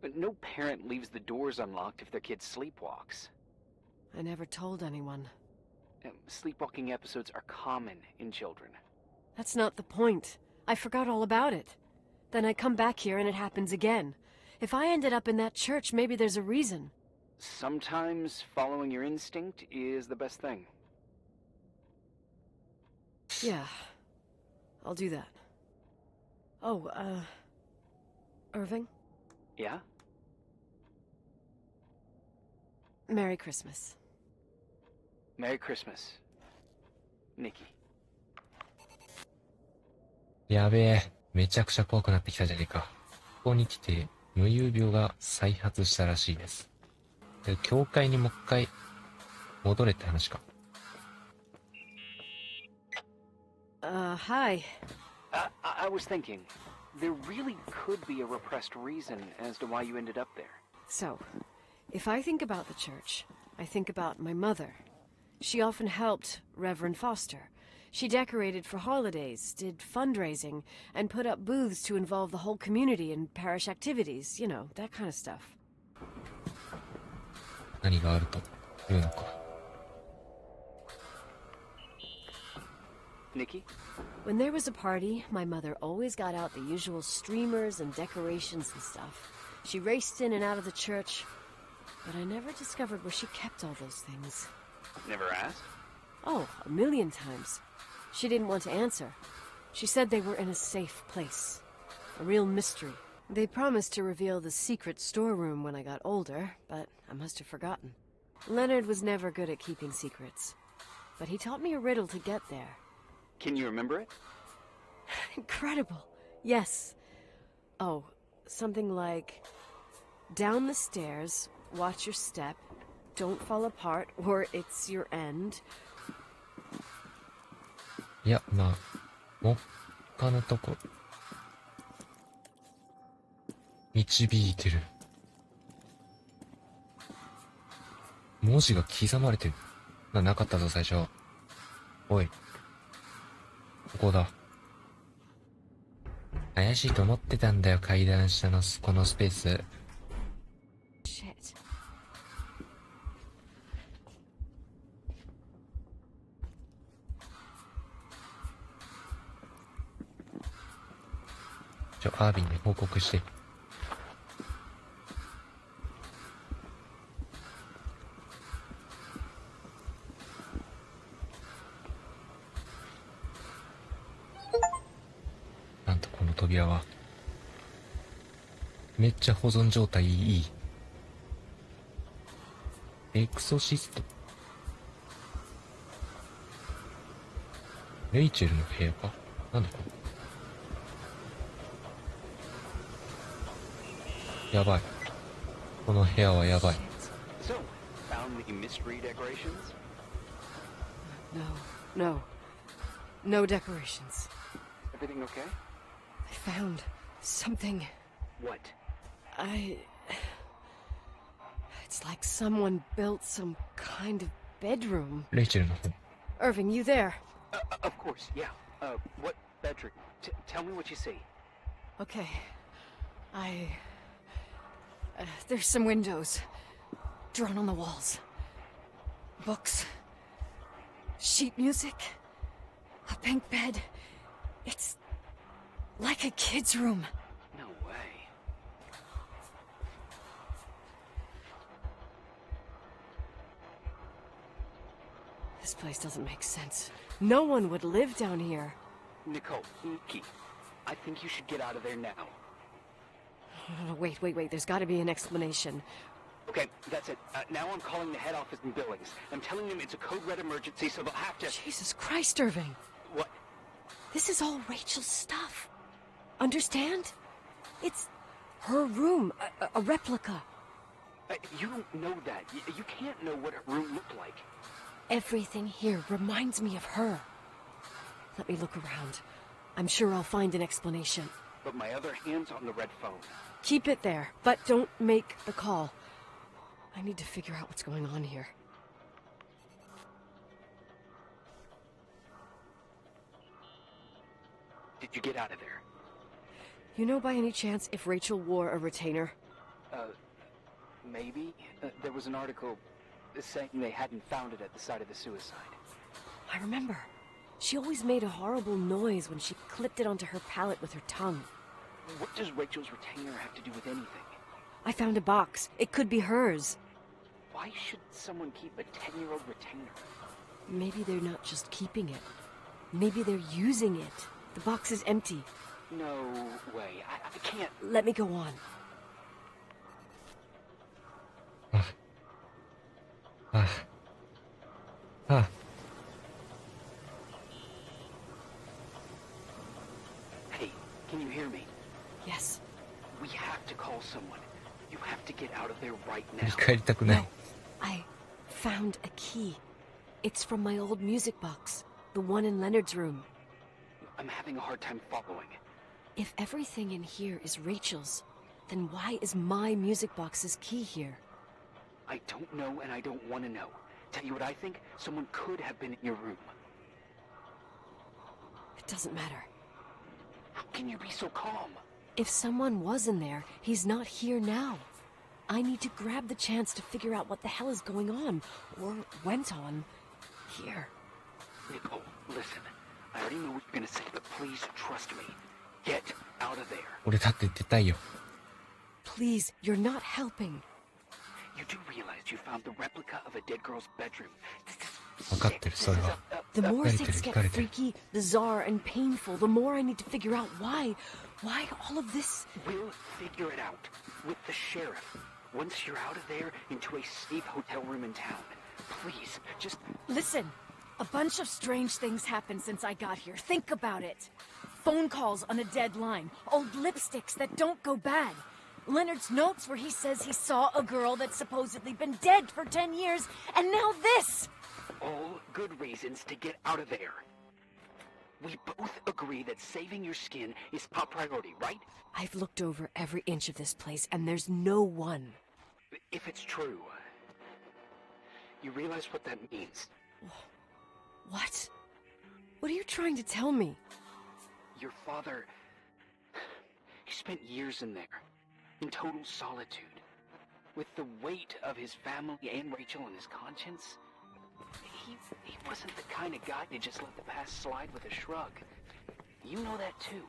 But no parent leaves the doors unlocked if their kid sleepwalks. I never told anyone. Sleepwalking episodes are common in children. That's not the point. I forgot all about it. Then I come back here and it happens again. If I ended up in that church, maybe there's a reason. Sometimes following your instinct is the best thing. Yeah. I'll do that. Oh, Irving? Yeah? Merry Christmas. Merry Christmas, Nikki. やべえ、めちゃくちゃ怖くなってきたじゃねえか。ここに来て、無遊病が再発したらしいです。で、教会にもう一回戻れって話か。Hi. I was thinking, there really could be a repressed reason as to why you ended up there. So, if I think about the church, I think about my mother. She often helped Reverend Foster. She decorated for holidays, did fundraising, and put up booths to involve the whole community in parish activities, you know, that kind of stuff. 何があるというのか。Nikki? When there was a party, my mother always got out the usual streamers and decorations and stuff. She raced in and out of the church, but I never discovered where she kept all those things. Never asked? Oh, a million times. She didn't want to answer. She said they were in a safe place. A real mystery. They promised to reveal the secret storeroom when I got older, but I must have forgotten. Leonard was never good at keeping secrets, but he taught me a riddle to get there. Can you remember it? Incredible. Yes. Oh, something like, down the stairs, watch your step, don't fall apart, or it's your end. いや、まあ、他のとこ、導いてる。文字が刻まれてる。なかったぞ、最初。おい。ここだ。怪しいと思ってたんだよ、階段下のこのスペース。Shit. アービンに報告して。なんとこの扉はめっちゃ保存状態いい。エクソシスト。レイチェルの部屋か。なんだこれ。やばい。この部屋はやばい。So, found the mystery decorations? No. No decorations. Everything okay? I found something. What? It's like someone built some kind of bedroom. レイチェルの方。Irving, you there? Of course, yeah. What bedroom? Tell me what you see. Okay. There's some windows drawn on the walls. Books. Sheet music. A pink bed. It's like a kid's room. No way. This place doesn't make sense. No one would live down here. Nicole, Nikki, I think you should get out of there now. No, wait. There's got to be an explanation. Okay, that's it. Now I'm calling the head office in Billings. I'm telling them it's a code red emergency, so they'll have to... Jesus Christ, Irving. What? This is all Rachel's stuff. Understand? It's her room, a replica. You don't know that. You can't know what her room looked like. Everything here reminds me of her. Let me look around. I'm sure I'll find an explanation. But my other hand's on the red phone. Keep it there, but don't make the call. I need to figure out what's going on here. Did you get out of there? You know by any chance if Rachel wore a retainer? Maybe. There was an article saying they hadn't found it at the site of the suicide. I remember. She always made a horrible noise when she clipped it onto her palate with her tongue. What does Rachel's retainer have to do with anything? I found a box. It could be hers. Why should someone keep a 10-year-old retainer? Maybe they're not just keeping it. Maybe they're using it. The box is empty. No way. I can't... Let me go on. Hey, can you hear me? Yes. We have to call someone. You have to get out of there right now. 帰りたくない。 No, I found a key. It's from my old music box, the one in Leonard's room. I'm having a hard time following. If everything in here is Rachel's, then why is my music box's key here? I don't know and I don't want to know. Tell you what I think? Someone could have been in your room. It doesn't matter. How can you be so calm? If someone was in there, he's not here now. I need to grab the chance to figure out what the hell is going on, or went on, here. Nicole, listen. I already know what you're gonna say, but please trust me. Get out of there. 俺だって出たいよ。 Please, you're not helping. You do realize you found the replica of a dead girl's bedroom. This is 分かってる、それは。 The more Right, things get right. freaky, bizarre, and painful, the more I need to figure out why all of this. We'll figure it out with the sheriff. Once you're out of there, into a safe hotel room in town. Please, just... Listen, a bunch of strange things happened since I got here. Think about it. Phone calls on a dead line, old lipsticks that don't go bad. Leonard's notes where he says he saw a girl that's supposedly been dead for 10 years, and now this! All good reasons to get out of there. We both agree that saving your skin is top priority, right? I've looked over every inch of this place, and there's no one. If it's true, you realize what that means. What? What are you trying to tell me? Your father... He spent years in there, in total solitude. With the weight of his family and Rachel on his conscience. He wasn't the kind of guy to just let the past slide with a shrug. You know that too.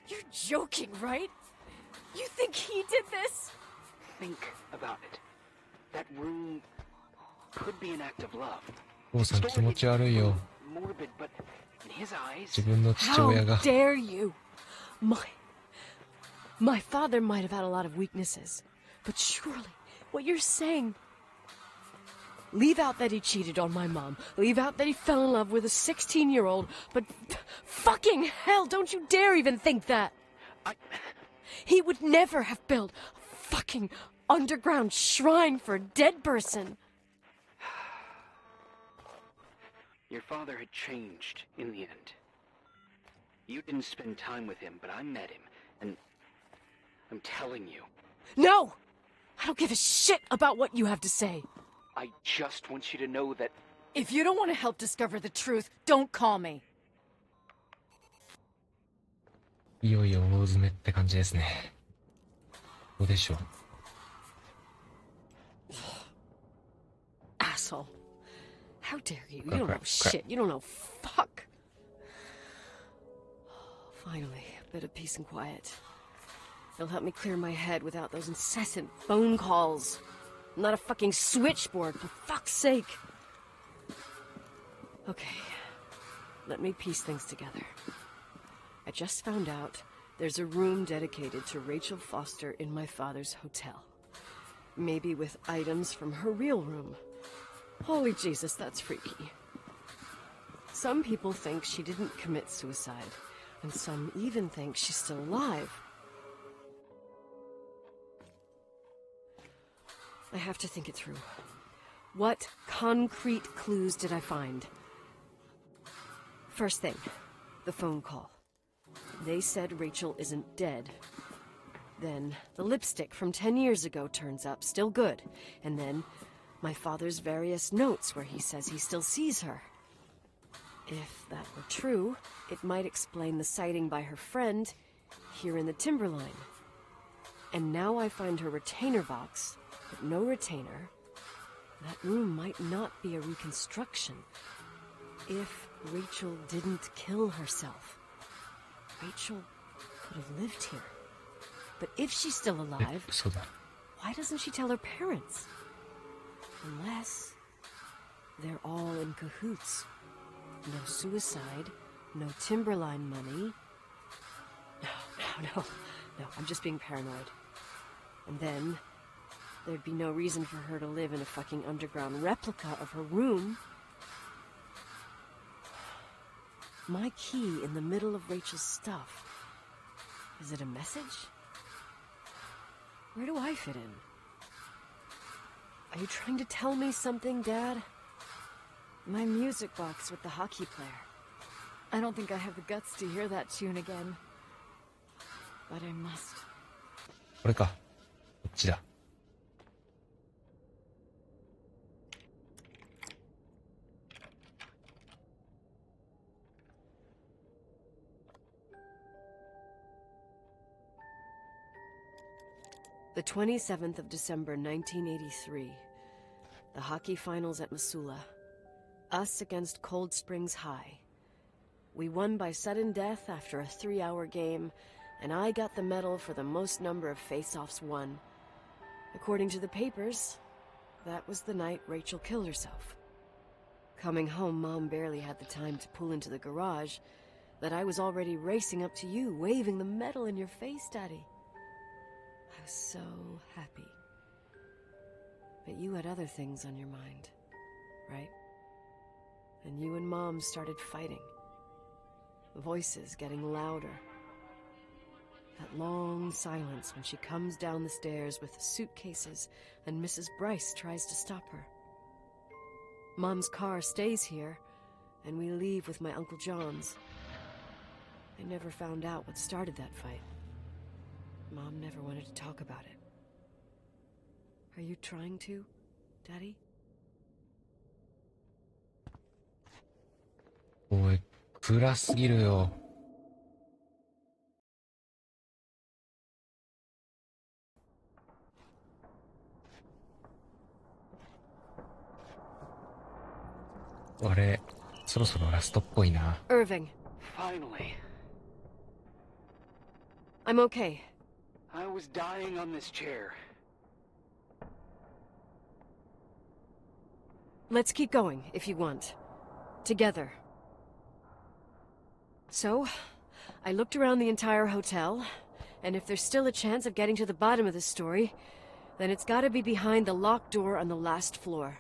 You're joking, right? You think he did this? Think about it. That room could be an act of love. 父さん気持ち悪いよ。 Morbid, but in his eyes... 自分の父親 How が。 dare you? My father might have had a lot of weaknesses, but surely what you're saying... Leave out that he cheated on my mom. Leave out that he fell in love with a 16-year-old. But fucking hell, don't you dare even think that. He would never have built a fucking underground shrine for a dead person. Your father had changed in the end. You didn't spend time with him, but I met him, and I'm telling you. No! I don't give a shit about what you have to say. I just want you to know that... If you don't want to help discover the truth, don't call me. いよいよ大詰めって感じですね。どうでしょう。 Asshole. How dare you? You don't know shit. You don't know fuck. Finally, a bit of peace and quiet. It'll help me clear my head without those incessant phone calls. I'm not a fucking switchboard, for fuck's sake. Okay, let me piece things together. I just found out there's a room dedicated to Rachel Foster in my father's hotel. Maybe with items from her real room. Holy Jesus, that's freaky. Some people think she didn't commit suicide, and some even think she's still alive. I have to think it through. What concrete clues did I find? First thing, the phone call. They said Rachel isn't dead. Then the lipstick from 10 years ago turns up, still good. And then my father's various notes where he says he still sees her. If that were true, it might explain the sighting by her friend here in the Timberline. And now I find her retainer box, but no retainer. That room might not be a reconstruction. If Rachel didn't kill herself, Rachel could have lived here. But if she's still alive, 嘘だ。 why doesn't she tell her parents? Unless they're all in cahoots. No suicide, no Timberline money. No, I'm just being paranoid. And then there'd be no reason for her to live in a fucking underground replica of her room. My key in the middle of Rachel's stuff. Is it a message? Where do I fit in? Are you trying to tell me something, Dad? My music box with the hockey player. I don't think I have the guts to hear that tune again. But I must. これか。こっちだ。The 27th of December, 1983. The hockey finals at Missoula. Us against Cold Springs High. We won by sudden death after a 3-hour game, and I got the medal for the most number of face-offs won. According to the papers, that was the night Rachel killed herself. Coming home, Mom barely had the time to pull into the garage that I was already racing up to you, waving the medal in your face, Daddy. I was so happy. But you had other things on your mind, right? And you and Mom started fighting. Voices getting louder. That long silence when she comes down the stairs with the suitcases and Mrs. Bryce tries to stop her. Mom's car stays here, and we leave with my Uncle John's. I never found out what started that fight. Mom never wanted to talk about it. Are you trying to, Daddy? おい、暗すぎるよ。あれ、そろそろラストっぽいな。Irving. Finally. I'm okay. I was dying on this chair. Let's keep going, if you want. Together. So, I looked around the entire hotel, and if there's still a chance of getting to the bottom of this story, then it's gotta be behind the locked door on the last floor,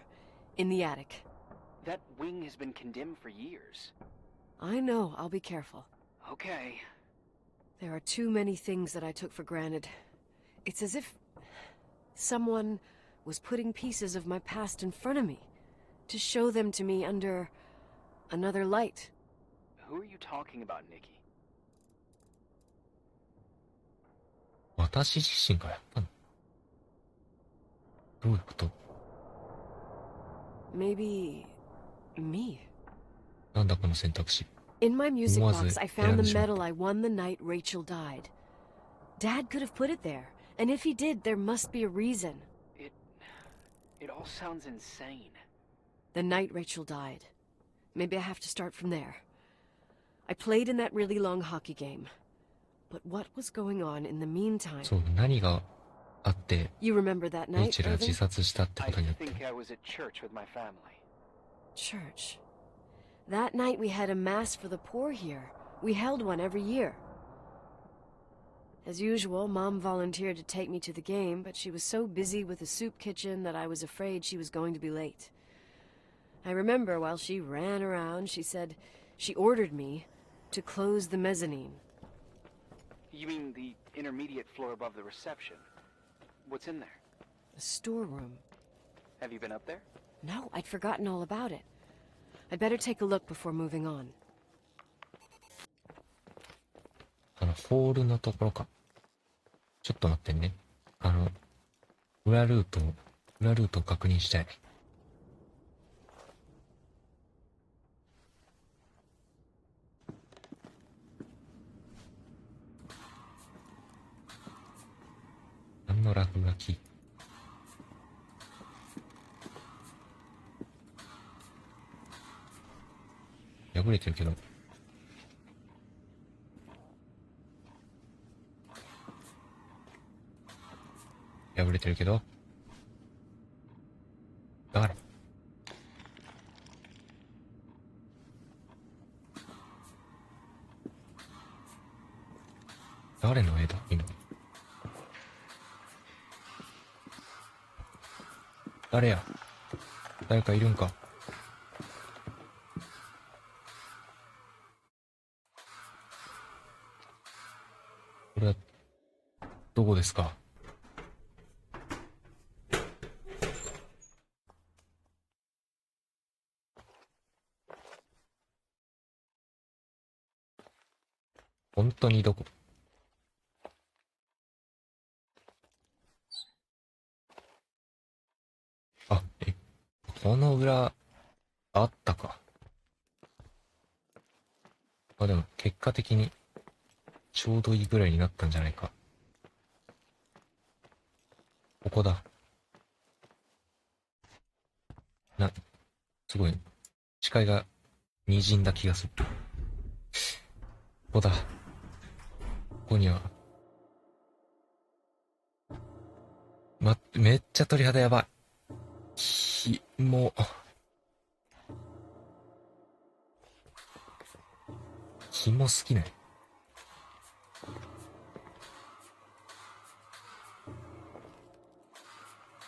in the attic. That wing has been condemned for years. I know, I'll be careful. Okay. There are too many things that I took for granted. It's as if someone was putting pieces of my past in front of me, to show them to me under another light. Who are you talking about, Nikki? 私自身がやったの？どういうこと？ Maybe me. なんだこの選択肢。 In my music Was box, it I found the Angela? medal I won the night Rachel died. Dad could have put it there, and if he did, there must be a reason. It all sounds insane. The night Rachel died. Maybe I have to start from there. I played in that really long hockey game. But what was going on in the meantime? そう、何があって、 You remember that レイ night, チェルが Irving? 自殺したってこ I とによって。 think I was at church with my family. Church. That night we had a mass for the poor here. We held one every year. As usual, Mom volunteered to take me to the game, but she was so busy with the soup kitchen that I was afraid she was going to be late. I remember while she ran around, she said she ordered me to close the mezzanine. You mean the intermediate floor above the reception? What's in there? A storeroom. Have you been up there? No, I'd forgotten all about it. I'd better take a look before moving on. ホールのところか。ちょっと待ってね。裏ルートを確認したい。何の落書き？破れてるけど。破れてるけど。誰？誰の絵だ今。誰や？誰かいるんか？これはどこですか？本当にどこ？あ、この裏、あったか。あ、でも結果的にちょうどいいぐらいになったんじゃないか。ここだ。すごい、視界が滲んだ気がする。ここだ。ここには。めっちゃ鳥肌やばい。もう。キモすぎない？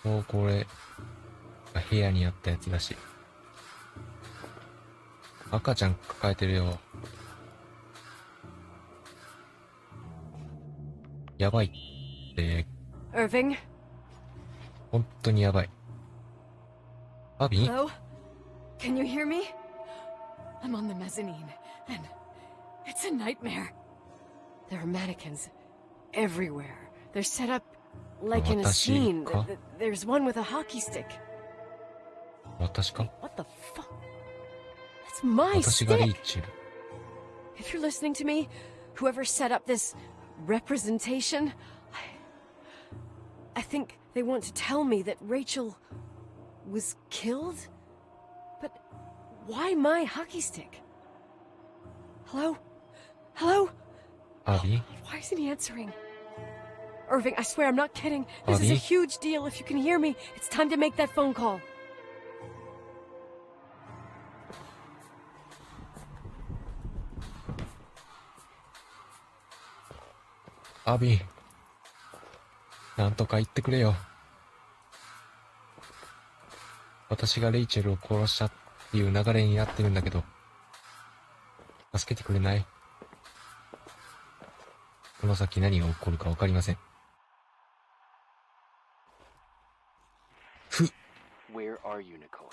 もうこれ、部屋にあったやつだし。赤ちゃん抱えてるよ。やばいって、Irving? 本当にやばい。アビー？ Hello? Can you hear me? I'm on the mezzanine, and it's a nightmare. There are mannequins everywhere. They're set up like in a scene. There's one with a hockey stick. 私か？ What the fuck? It's my 私がレイ stick! チェル。 If you're listening to me, whoever set up this representation, I think they want to tell me that Rachel was killed? But why my hockey stick? Hello? Hello? アビー？ Why isn't he answering? Irving, I swear I'm not kidding. This is a Abby? huge deal. If you can hear me, it's time to make that phone call. アビー。なんとか言ってくれよ。私がレイチェルを殺したっていう流れになってるんだけど。助けてくれない？この先何が起こるかわかりません。Where are you, Nicole?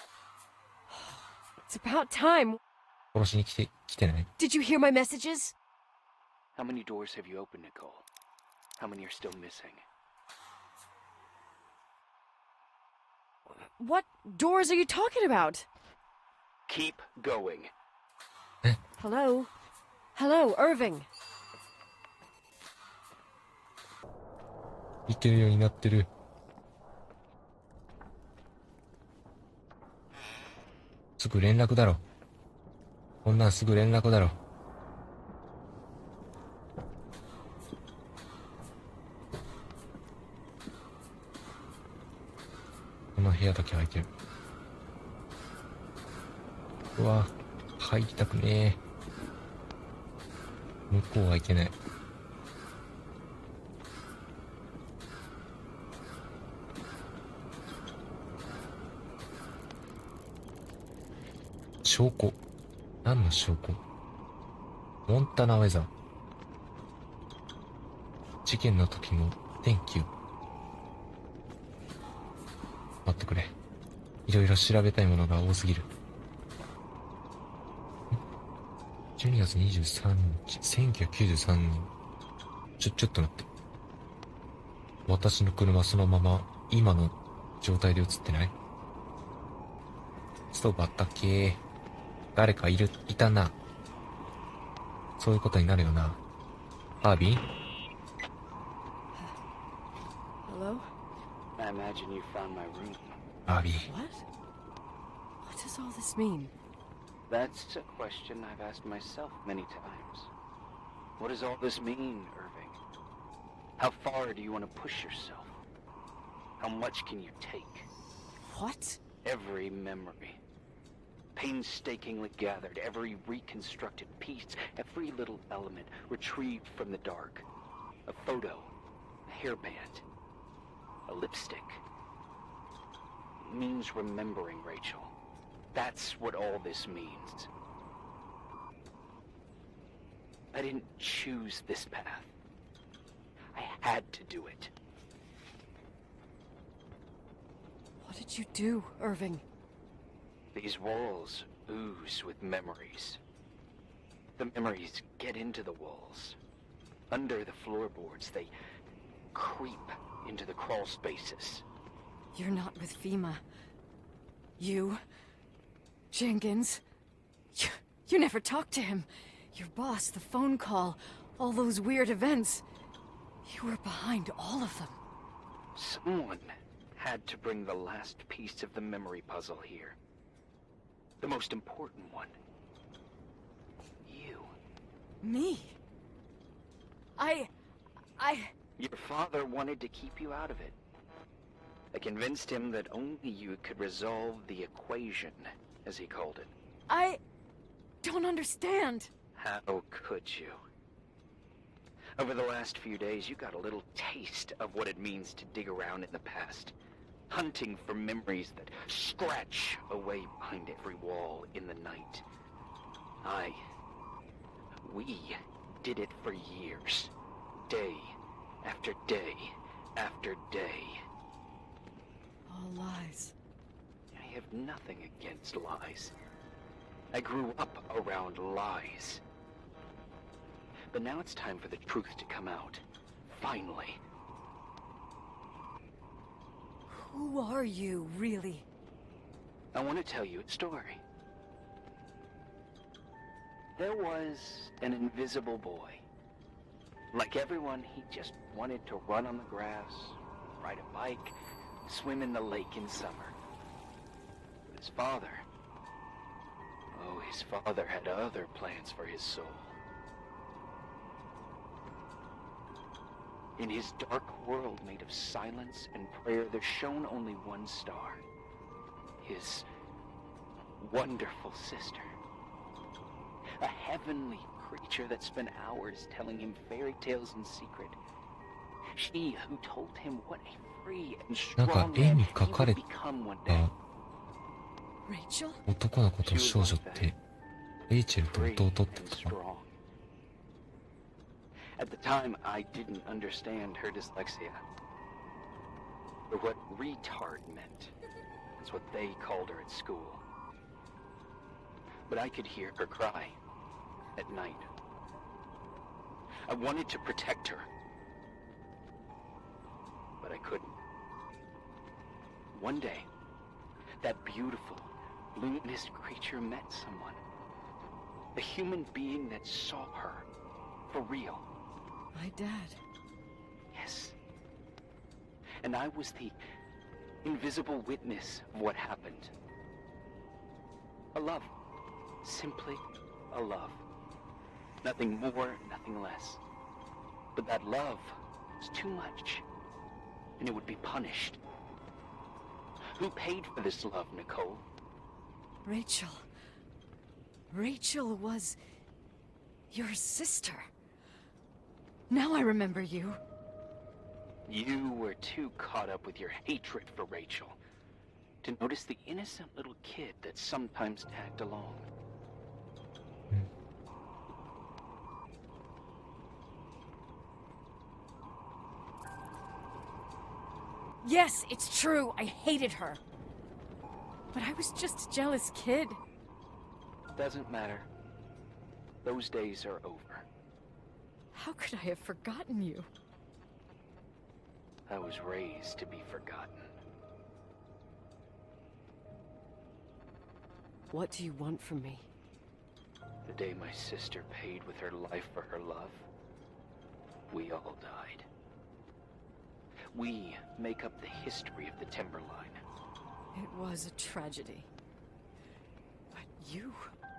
It's about time. 殺しに来てない？ Did you hear my messages? How many doors have you opened, Nicole? How many are still missing? What doors are you talking about? Keep going. Hello? Hello, Irving. いけるようになってる。すぐ連絡だろ。こんなんすぐ連絡だろ。この部屋だけ空いてる。うわ、入りたくねえ。向こうはいけない。証拠。何の証拠？モンタナウェザー。事件の時の天気を。待ってくれ。いろいろ調べたいものが多すぎる。12月23日、1993年。ちょっと待って。私の車そのまま今の状態で映ってない？ストーブあったっけ？誰かいたな。そういうことになるよな。アービー？ Hello? I imagine you found my room. アービー。What? What does all this mean? That's a question I've asked myself many times. What does all this mean, Irving? How far do you want to push yourself? How much can you take? What? Every memory. Painstakingly gathered, every reconstructed piece, every little element retrieved from the dark. A photo, a hairband, a lipstick. It means remembering, Rachel. That's what all this means. I didn't choose this path. I had to do it. What did you do, Irving? These walls ooze with memories. The memories get into the walls. Under the floorboards, they creep into the crawl spaces. You're not with FEMA. You... Jenkins... You never talked to him. Your boss, the phone call, all those weird events. You were behind all of them. Someone had to bring the last piece of the memory puzzle here. The most important one. You. Me? Your father wanted to keep you out of it. I convinced him that only you could resolve the equation, as he called it. I don't understand. How could you? Over the last few days, you got a little taste of what it means to dig around in the past, hunting for memories that scratch away behind every wall in the night. We did it for years, day after day after day. All lies. I have nothing against lies. I grew up around lies. But now it's time for the truth to come out. Finally. Who are you, really? I want to tell you a story. There was an invisible boy. Like everyone, he just wanted to run on the grass, ride a bike, swim in the lake in summer. But his father had other plans for his soul. In his dark world made of silence and prayer, there shone only one star. His wonderful sister. A heavenly creature that spent hours telling him fairy tales in secret. She who told him what a free and strong man he would become one day. Rachel? 男の子と少女ってレイチェルと弟ってことか。 At the time, I didn't understand her dyslexia. Or what retard meant. That's what they called her at school. But I could hear her cry at night. I wanted to protect her. But I couldn't. One day, that beautiful, luminous creature met someone. A human being that saw her for real. My dad. Yes. And I was the invisible witness of what happened. A love. Simply a love. Nothing more, nothing less. But that love was too much, and it would be punished. Who paid for this love, Nicole? Rachel. Rachel was your sister. Now I remember you. You were too caught up with your hatred for Rachel to notice the innocent little kid that sometimes tagged along. Yes, it's true. I hated her. But I was just a jealous kid. Doesn't matter. Those days are over. How could I have forgotten you? I was raised to be forgotten. What do you want from me? The day my sister paid with her life for her love, we all died. We make up the history of the Timberline. It was a tragedy. But you...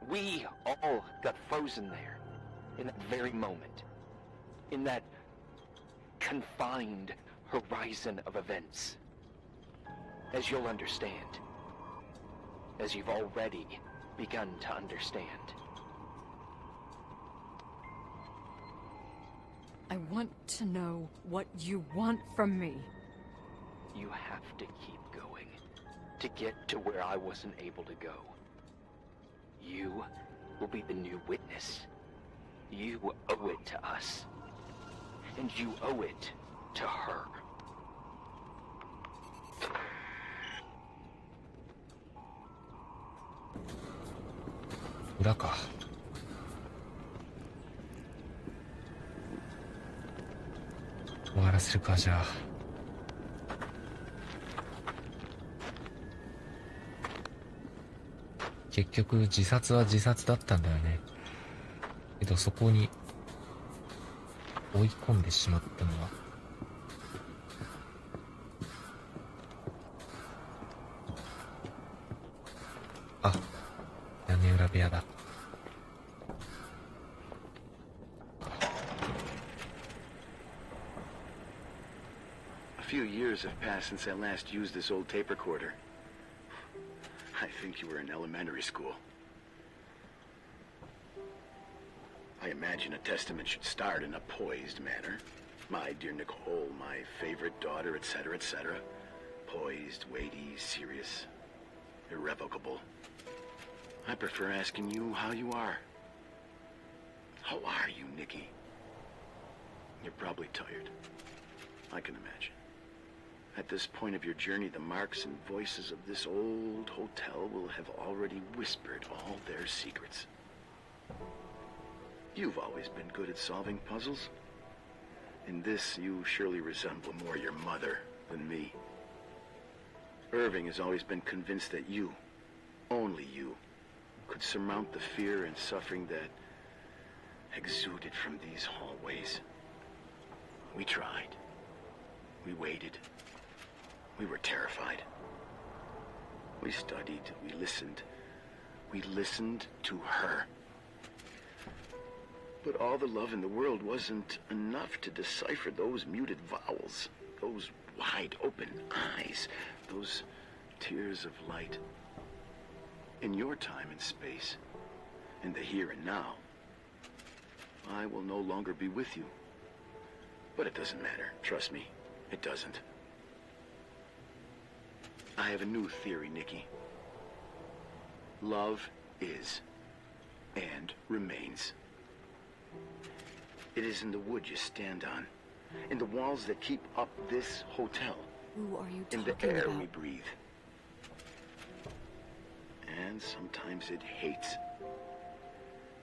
We all got frozen there, in that very moment. In that confined horizon of events. As you'll understand. As you've already begun to understand. I want to know what you want from me. You have to keep going to get to where I wasn't able to go. You will be the new witness. You owe it to us. And you owe it to her.裏か。終わらせるか、じゃあ。結局自殺は自殺だったんだよね。けどそこに追い込んでしまったのは部屋だ。A few years have passed since I last used this old tape recorder. I think you were in elementary school. I imagine a testament should start in a poised manner. My dear Nicole, my favorite daughter, etc., etc. Poised, weighty, serious, irrevocable. I prefer asking you how you are. How are you, Nikki? You're probably tired. I can imagine. At this point of your journey, the marks and voices of this old hotel will have already whispered all their secrets. You've always been good at solving puzzles. In this, you surely resemble more your mother than me. Irving has always been convinced that you, only you, could surmount the fear and suffering that exuded from these hallways. We tried. We waited. We were terrified. We studied. We listened. We listened to her. But all the love in the world wasn't enough to decipher those muted vowels, those wide open eyes, those tears of light. In your time and space, in the here and now, I will no longer be with you. But it doesn't matter. Trust me, it doesn't. I have a new theory, Nikki. Love is and remains. It is in the wood you stand on, in the walls that keep up this hotel, Who are you in talking the air about? we breathe. And sometimes it hates.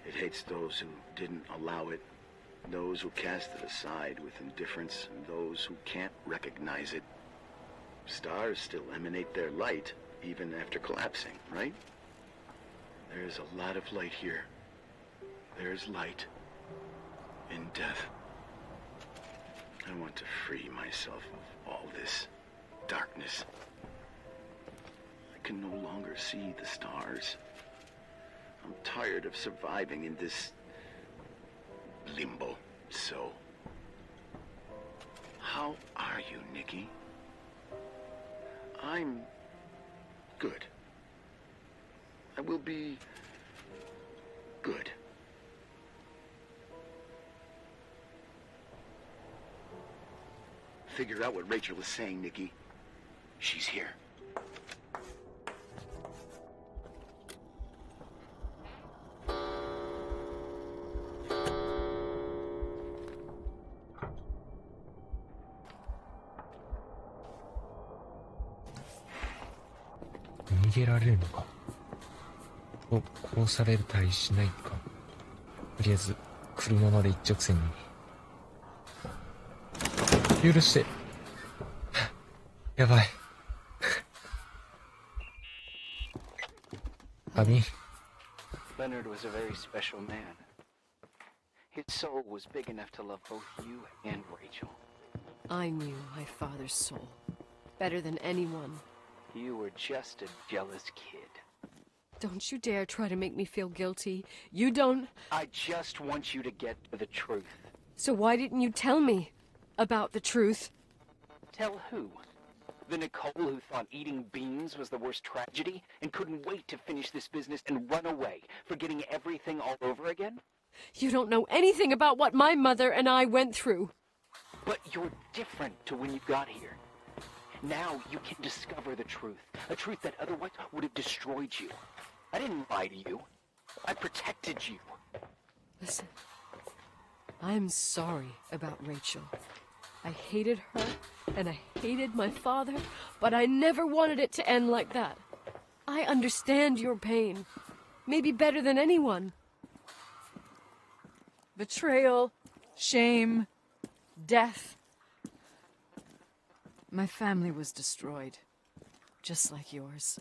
It hates those who didn't allow it, those who cast it aside with indifference, and those who can't recognize it. Stars still emanate their light, even after collapsing, right? There's a lot of light here. There's light in death. I want to free myself of all this darkness. I can no longer see the stars. I'm tired of surviving in this limbo. So, how are you, Nikki? I'm good. I will be good. Figure out what Rachel is saying, Nikki. She's here.逃げられるのか。殺されたりしないか。とりあえず車まで一直線に。許して。やばい。紙。 Leonard was a very special man. His soul was big enough to love both you and Rachel. I knew my father's soul better than anyone. You were just a jealous kid. Don't you dare try to make me feel guilty. You don't... I just want you to get to the truth. So why didn't you tell me about the truth? Tell who? The Nicole who thought eating beans was the worst tragedy and couldn't wait to finish this business and run away, forgetting everything all over again? You don't know anything about what my mother and I went through. But you're different to when you got here. Now you can discover the truth, a truth that otherwise would have destroyed you. I didn't lie to you. I protected you. Listen, I'm sorry about Rachel. I hated her, and I hated my father, but I never wanted it to end like that. I understand your pain, maybe better than anyone. Betrayal, shame, death. My family was destroyed, just like yours.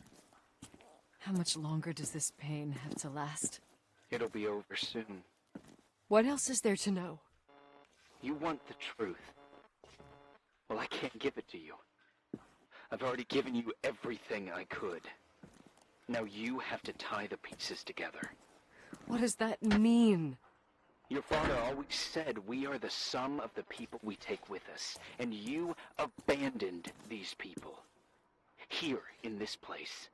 How much longer does this pain have to last? It'll be over soon. What else is there to know? You want the truth. Well, I can't give it to you. I've already given you everything I could. Now you have to tie the pieces together. What does that mean? Your father always said we are the sum of the people we take with us, and you abandoned these people. Here, in this place.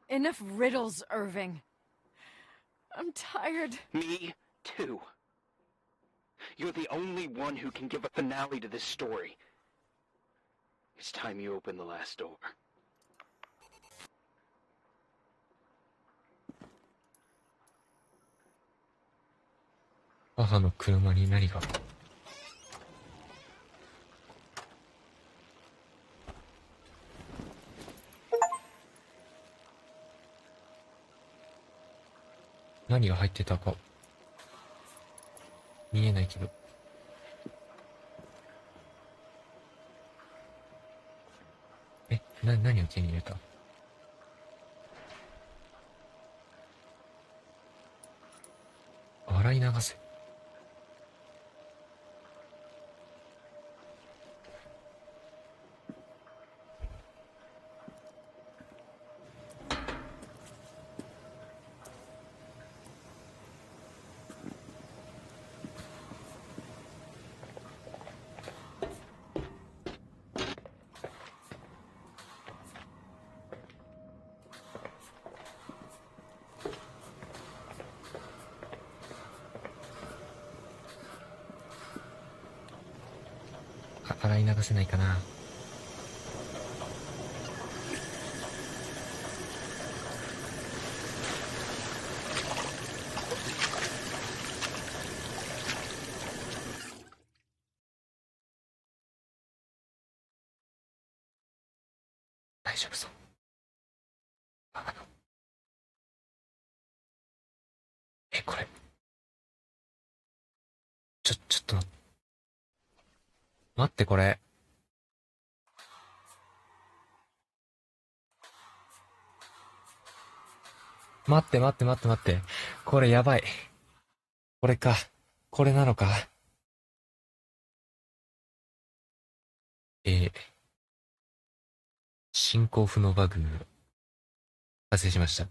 Enough riddles, Irving. I'm tired. Me, too. You're the only one who can give a finale to this story. It's time you open the last door. 母の車に何が。何が入ってたか見えないけど。何を手に入れた。洗い流せ。洗い流せないかな。大丈夫そう。これちょっと待って、これ。待って。これやばい。これか。これなのか。進行不能バグ、発生しました。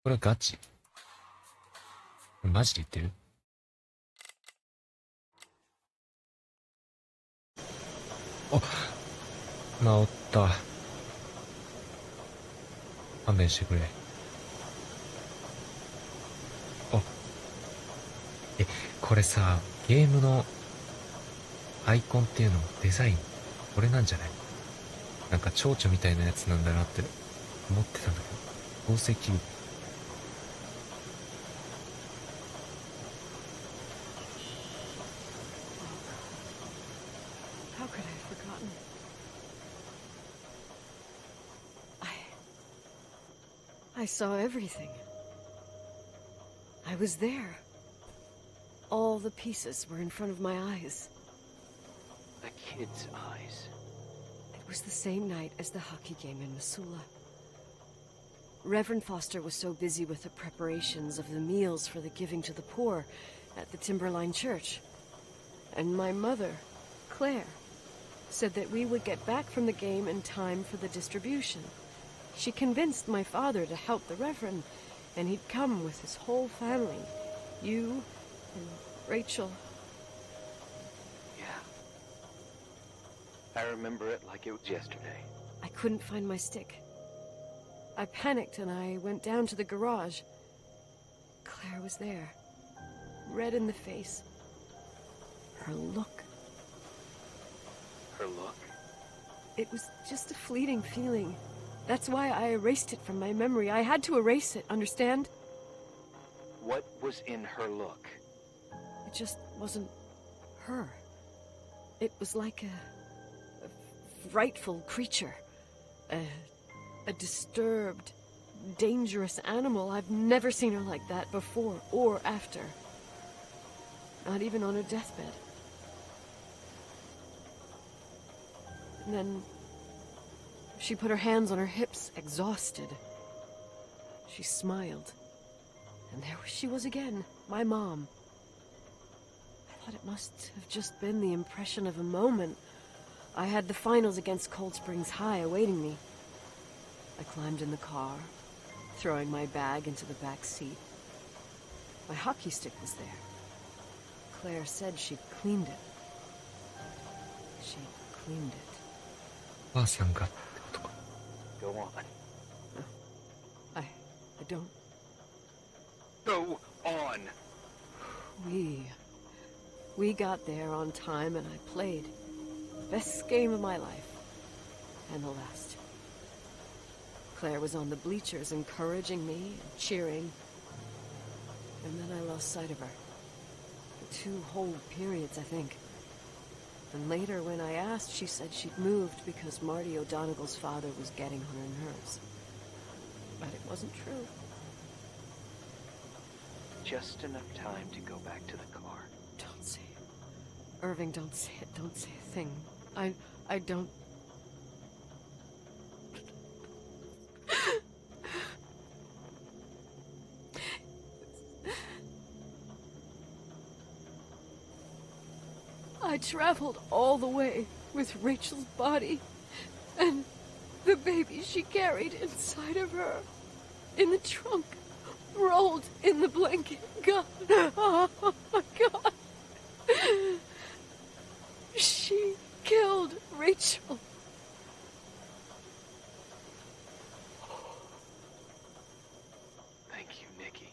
これガチ？マジで言ってる？あ、治った。勘弁してくれ。あ、これさ、ゲームのアイコンっていうのデザイン、これなんじゃない？なんか蝶々みたいなやつなんだなって思ってたんだけど、宝石。How could I have forgotten? I saw everything. I was there. All the pieces were in front of my eyes. A kid's eyes. It was the same night as the hockey game in Missoula. Reverend Foster was so busy with the preparations of the meals for the giving to the poor at the Timberline Church. And my mother, Claire, said that we would get back from the game in time for the distribution. She convinced my father to help the Reverend, and he'd come with his whole family. You and Rachel. Yeah. I remember it like it was yesterday. I couldn't find my stick. I panicked and I went down to the garage. Claire was there, red in the face. Her look. Her look? It was just a fleeting feeling. That's why I erased it from my memory. I had to erase it, understand? What was in her look? It just wasn't her. It was like a frightful creature. A disturbed, dangerous animal. I've never seen her like that before or after. Not even on her deathbed. And then she put her hands on her hips, exhausted. She smiled. And there she was again, my mom. I thought it must have just been the impression of a moment. I had the finals against Cold Springs High awaiting me. I climbed in the car, throwing my bag into the back seat. My hockey stick was there. Claire said she'd cleaned it. She cleaned it. お母さんがってことか。 Go on. I don't... Go on! We got there on time and I played. Best game of my life. And the last. Claire was on the bleachers encouraging me and cheering. And then I lost sight of her. For 2 whole periods, I think. And later, when I asked, she said she'd moved because Marty O'Donegal's father was getting on her nerves. But it wasn't true. Just enough time to go back to the car. Don't say it. Irving, don't say it. Don't say a thing. I don't... I traveled all the way with Rachel's body and the baby she carried inside of her in the trunk, rolled in the blanket. God, oh my God. She killed Rachel. Thank you, Nikki.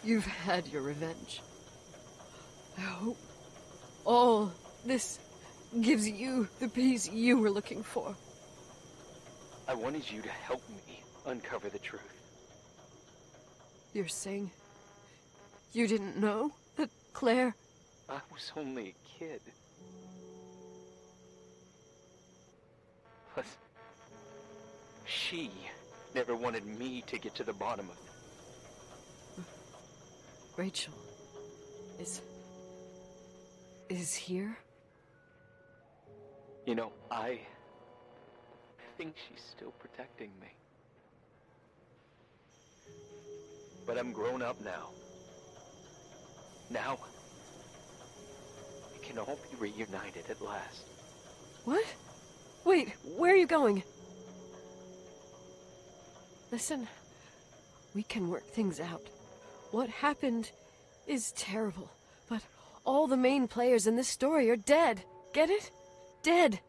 You've had your revenge. I hope all this gives you the peace you were looking for. I wanted you to help me uncover the truth. You're saying you didn't know that Claire... I was only a kid. Plus, she never wanted me to get to the bottom of it. Rachel is here? You know, I think she's still protecting me. But I'm grown up now. Now, we can all be reunited at last. What? Wait, where are you going? Listen, we can work things out. What happened is terrible, but all the main players in this story are dead. Get it? Dead.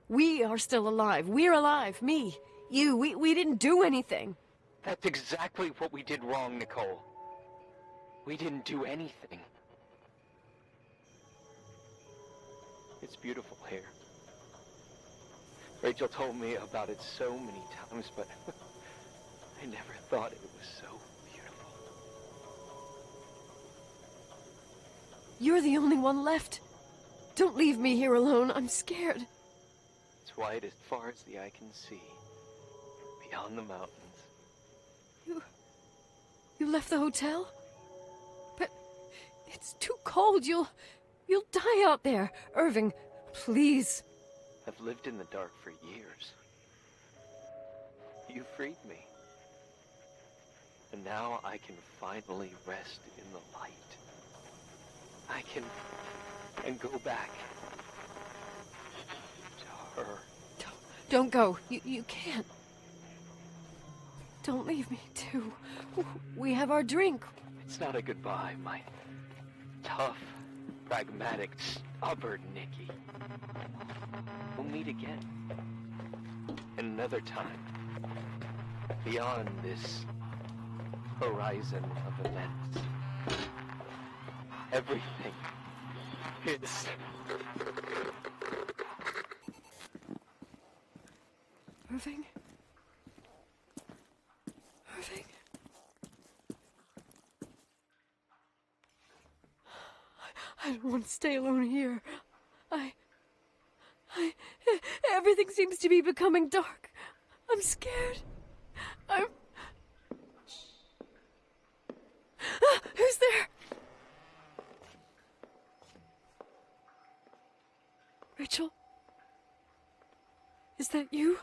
We are still alive. We're alive. Me, you, we didn't do anything. That's exactly what we did wrong, Nicole. We didn't do anything. It's beautiful here. Rachel told me about it so many times, but I never thought it was so beautiful. You're the only one left. Don't leave me here alone. I'm scared. It's white as far as the eye can see, beyond the mountains. You left the hotel? But it's too cold. You'll die out there. Irving, please. I've lived in the dark for years. You freed me. And now I can finally rest in the light. I can go back to her. Don't go. You can't. Don't leave me, too. We have our drink. It's not a goodbye, my tough, pragmatic, stubborn Nikki. We'll meet again. Another time. Beyond this horizon of events. Everything is... Irving? Irving? I don't want to stay alone here. Everything seems to be becoming dark. I'm scared. Who's there? Rachel? Is that you?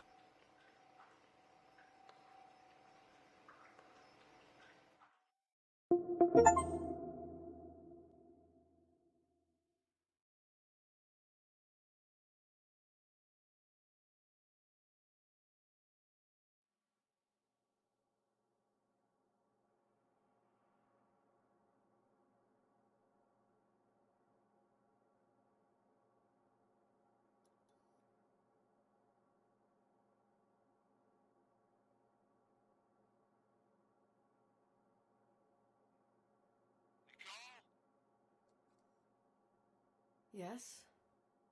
Yes?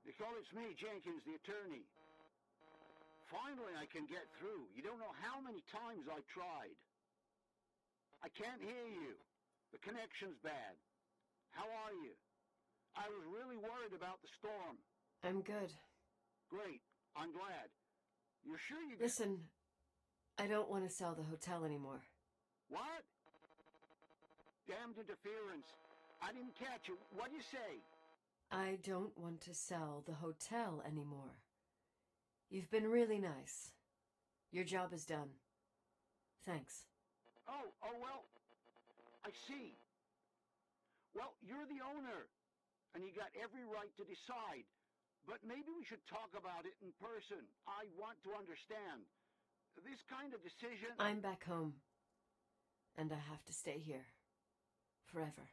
Nicole, it's me, Jenkins, the attorney. Finally, I can get through. You don't know how many times I tried. I can't hear you. The connection's bad. How are you? I was really worried about the storm. I'm good. Great. I'm glad. You're sure you... Listen, I don't want to sell the hotel anymore. What? Damned interference. I didn't catch it. What'd you say? I don't want to sell the hotel anymore. You've been really nice. Your job is done. Thanks. Oh, well, I see. Well, you're the owner, and you got every right to decide. But maybe we should talk about it in person. I want to understand. This kind of decision... I'm back home, and I have to stay here. Forever.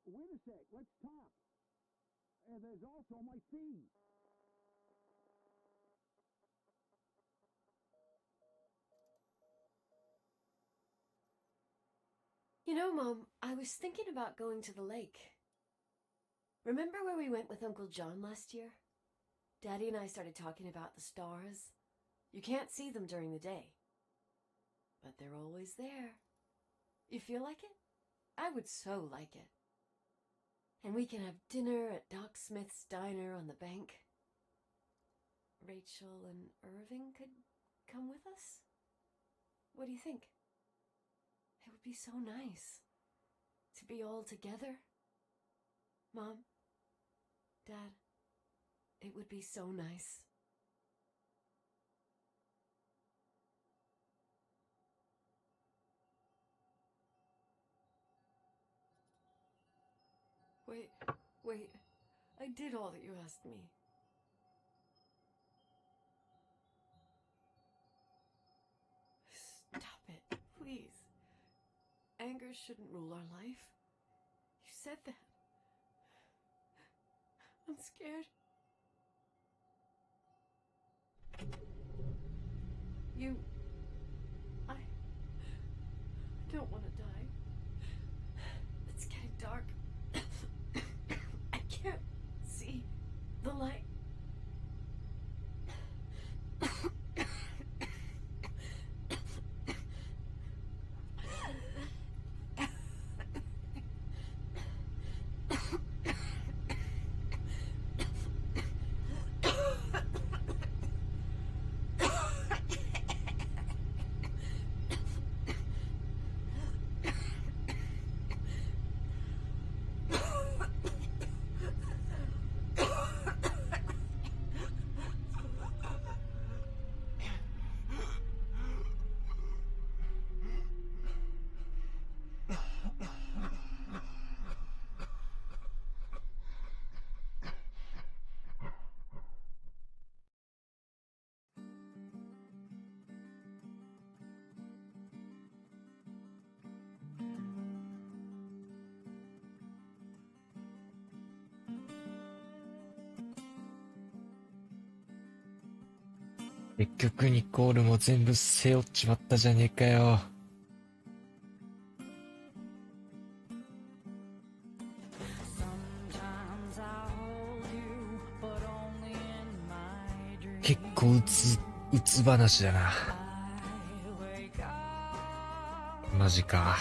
Wait a sec, let's talk. There's also my fee. You know, Mom, I was thinking about going to the lake. Remember where we went with Uncle John last year? Daddy and I started talking about the stars. You can't see them during the day, but they're always there. You feel like it? I would so like it. And we can have dinner at Doc Smith's diner on the bank. Rachel and Irving could come with us? What do you think? It would be so nice to be all together. Mom, Dad, it would be so nice. Wait, I did all that you asked me. Stop it, please. Anger shouldn't rule our life. You said that. I'm scared. I don't want to die. It's getting dark. I can't see the light.結局ニコールも全部背負っちまったじゃねえかよ。結構うつ話だな。マジか。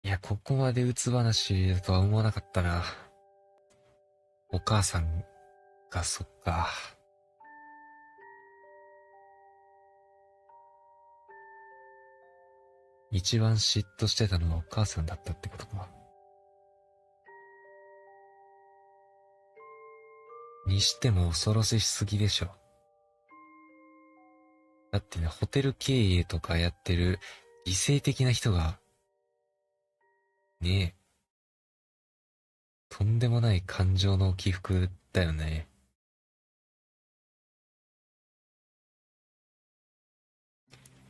いや、ここまでうつ話だとは思わなかったな。お母さんが、そっか。一番嫉妬してたのはお母さんだったってことか。にしても恐ろしすぎでしょ。だってね、ホテル経営とかやってる理性的な人が、ねえ、とんでもない感情の起伏だよね。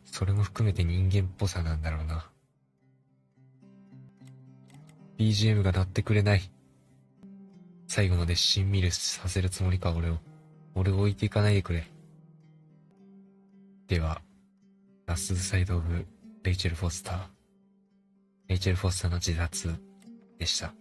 それも含めて人間っぽさなんだろうな。BGM が鳴ってくれない。最後までしんみりさせるつもりか、俺を。俺を置いていかないでくれ。では、ラストサイドオブレイチェル・フォスター。レイチェル・フォスターの自殺でした。